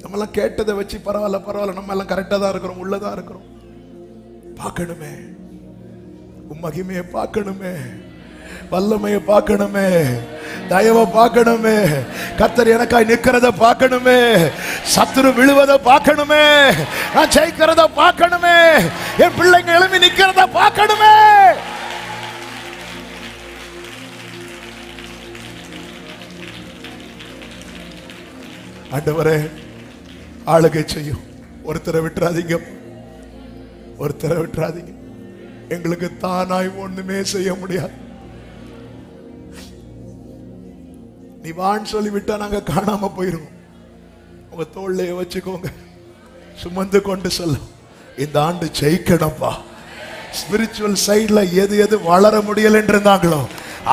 நம்ம எல்லாம் கேட்டதை வச்சு பரவாயில்ல பரவாயில்ல, நம்ம எல்லாம் கரெக்டா தான் இருக்கிறோம், உள்ளதா இருக்கிறோம். பார்க்கணுமே, உம் மகிமையை பார்க்கணுமே, வல்லமையை பார்க்கணுமே, தயவை பார்க்கணுமே, கர்த்தர் எனக்காய் நிற்கிறத பார்க்கணுமே, சத்துரு விழுவதை பார்க்கணுமே, நான் ஜெயிக்கிறத பார்க்கணுமே, என் பிள்ளைங்க எழுப்பி நிற்கிறத பார்க்கணுமே. ஆண்டவரே, ஆளுகை செய்யும். ஒருத்தரை விட்டுறாதீங்க, ஒருத்தரை விட்டுறாதீங்க. எங்களுக்கு தானாய் ஒண்ணுமே செய்ய முடியாது. நீ வான்னு சொல்லி விட்டா நாங்க காணாம போயிருவோம். உங்க தோள்லையே வச்சுக்கோங்க, சுமந்து கொண்டு சொல்லும். இந்த ஆண்டு ஜெயிக்கணும்பா. ஸ்பிரிச்சுவல் சைட்ல எது எது வளர முடியல என்று இருந்தாங்களோ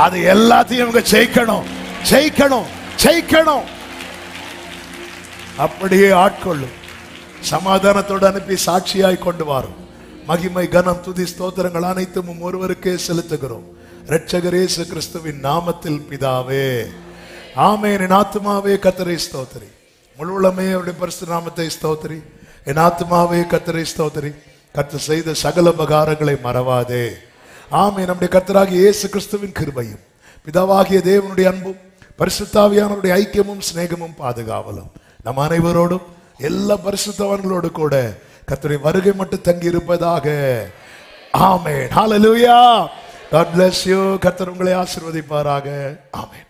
அது எல்லாத்தையும் இவங்க ஜெயிக்கணும், ஜெயிக்கணும், ஜெயிக்கணும். அப்படியே ஆட்கொள்ளும். சமாதானத்தோடு அனுப்பி சாட்சியாய் கொண்டு வரும். மகிமை, கனம், துதி, ஸ்தோத்திரங்கள் அனைத்தும் ஒருவருக்கே செலுத்துகிறோம், இரட்சகர் இயேசு கிறிஸ்துவின் நாமத்தில் பிதாவே, ஆமென். என் ஆத்துமாவே கர்த்தரை ஸ்தோத்திரி, முழு உள்ளமே அவருடைய பரிசுத்த நாமத்தை ஸ்தோத்திரி. என் ஆத்துமாவே கர்த்தரை ஸ்தோத்திரி, கர்த்தர் செய்த சகல உபகாரங்களை மறவாதே. ஆமென். நம்முடைய கர்த்தராகிய இயேசு கிறிஸ்துவின் கிருபையும் பிதாவாகிய தேவனுடைய அன்பும் பரிசுத்த ஆவியானவருடைய ஐக்கியமும் சிநேகமும் பாதுகாவலும் நம் அனைவரோடும் எல்லா பரிசுத்தவான்களோடு கூட கர்த்தருடைய வருகை மட்டும் தங்கி இருப்பதாக. ஆமென். ஹல்லேலூயா. God bless you. கர்த்தர் உங்களை ஆசீர்வதிப்பாராக. ஆமென்.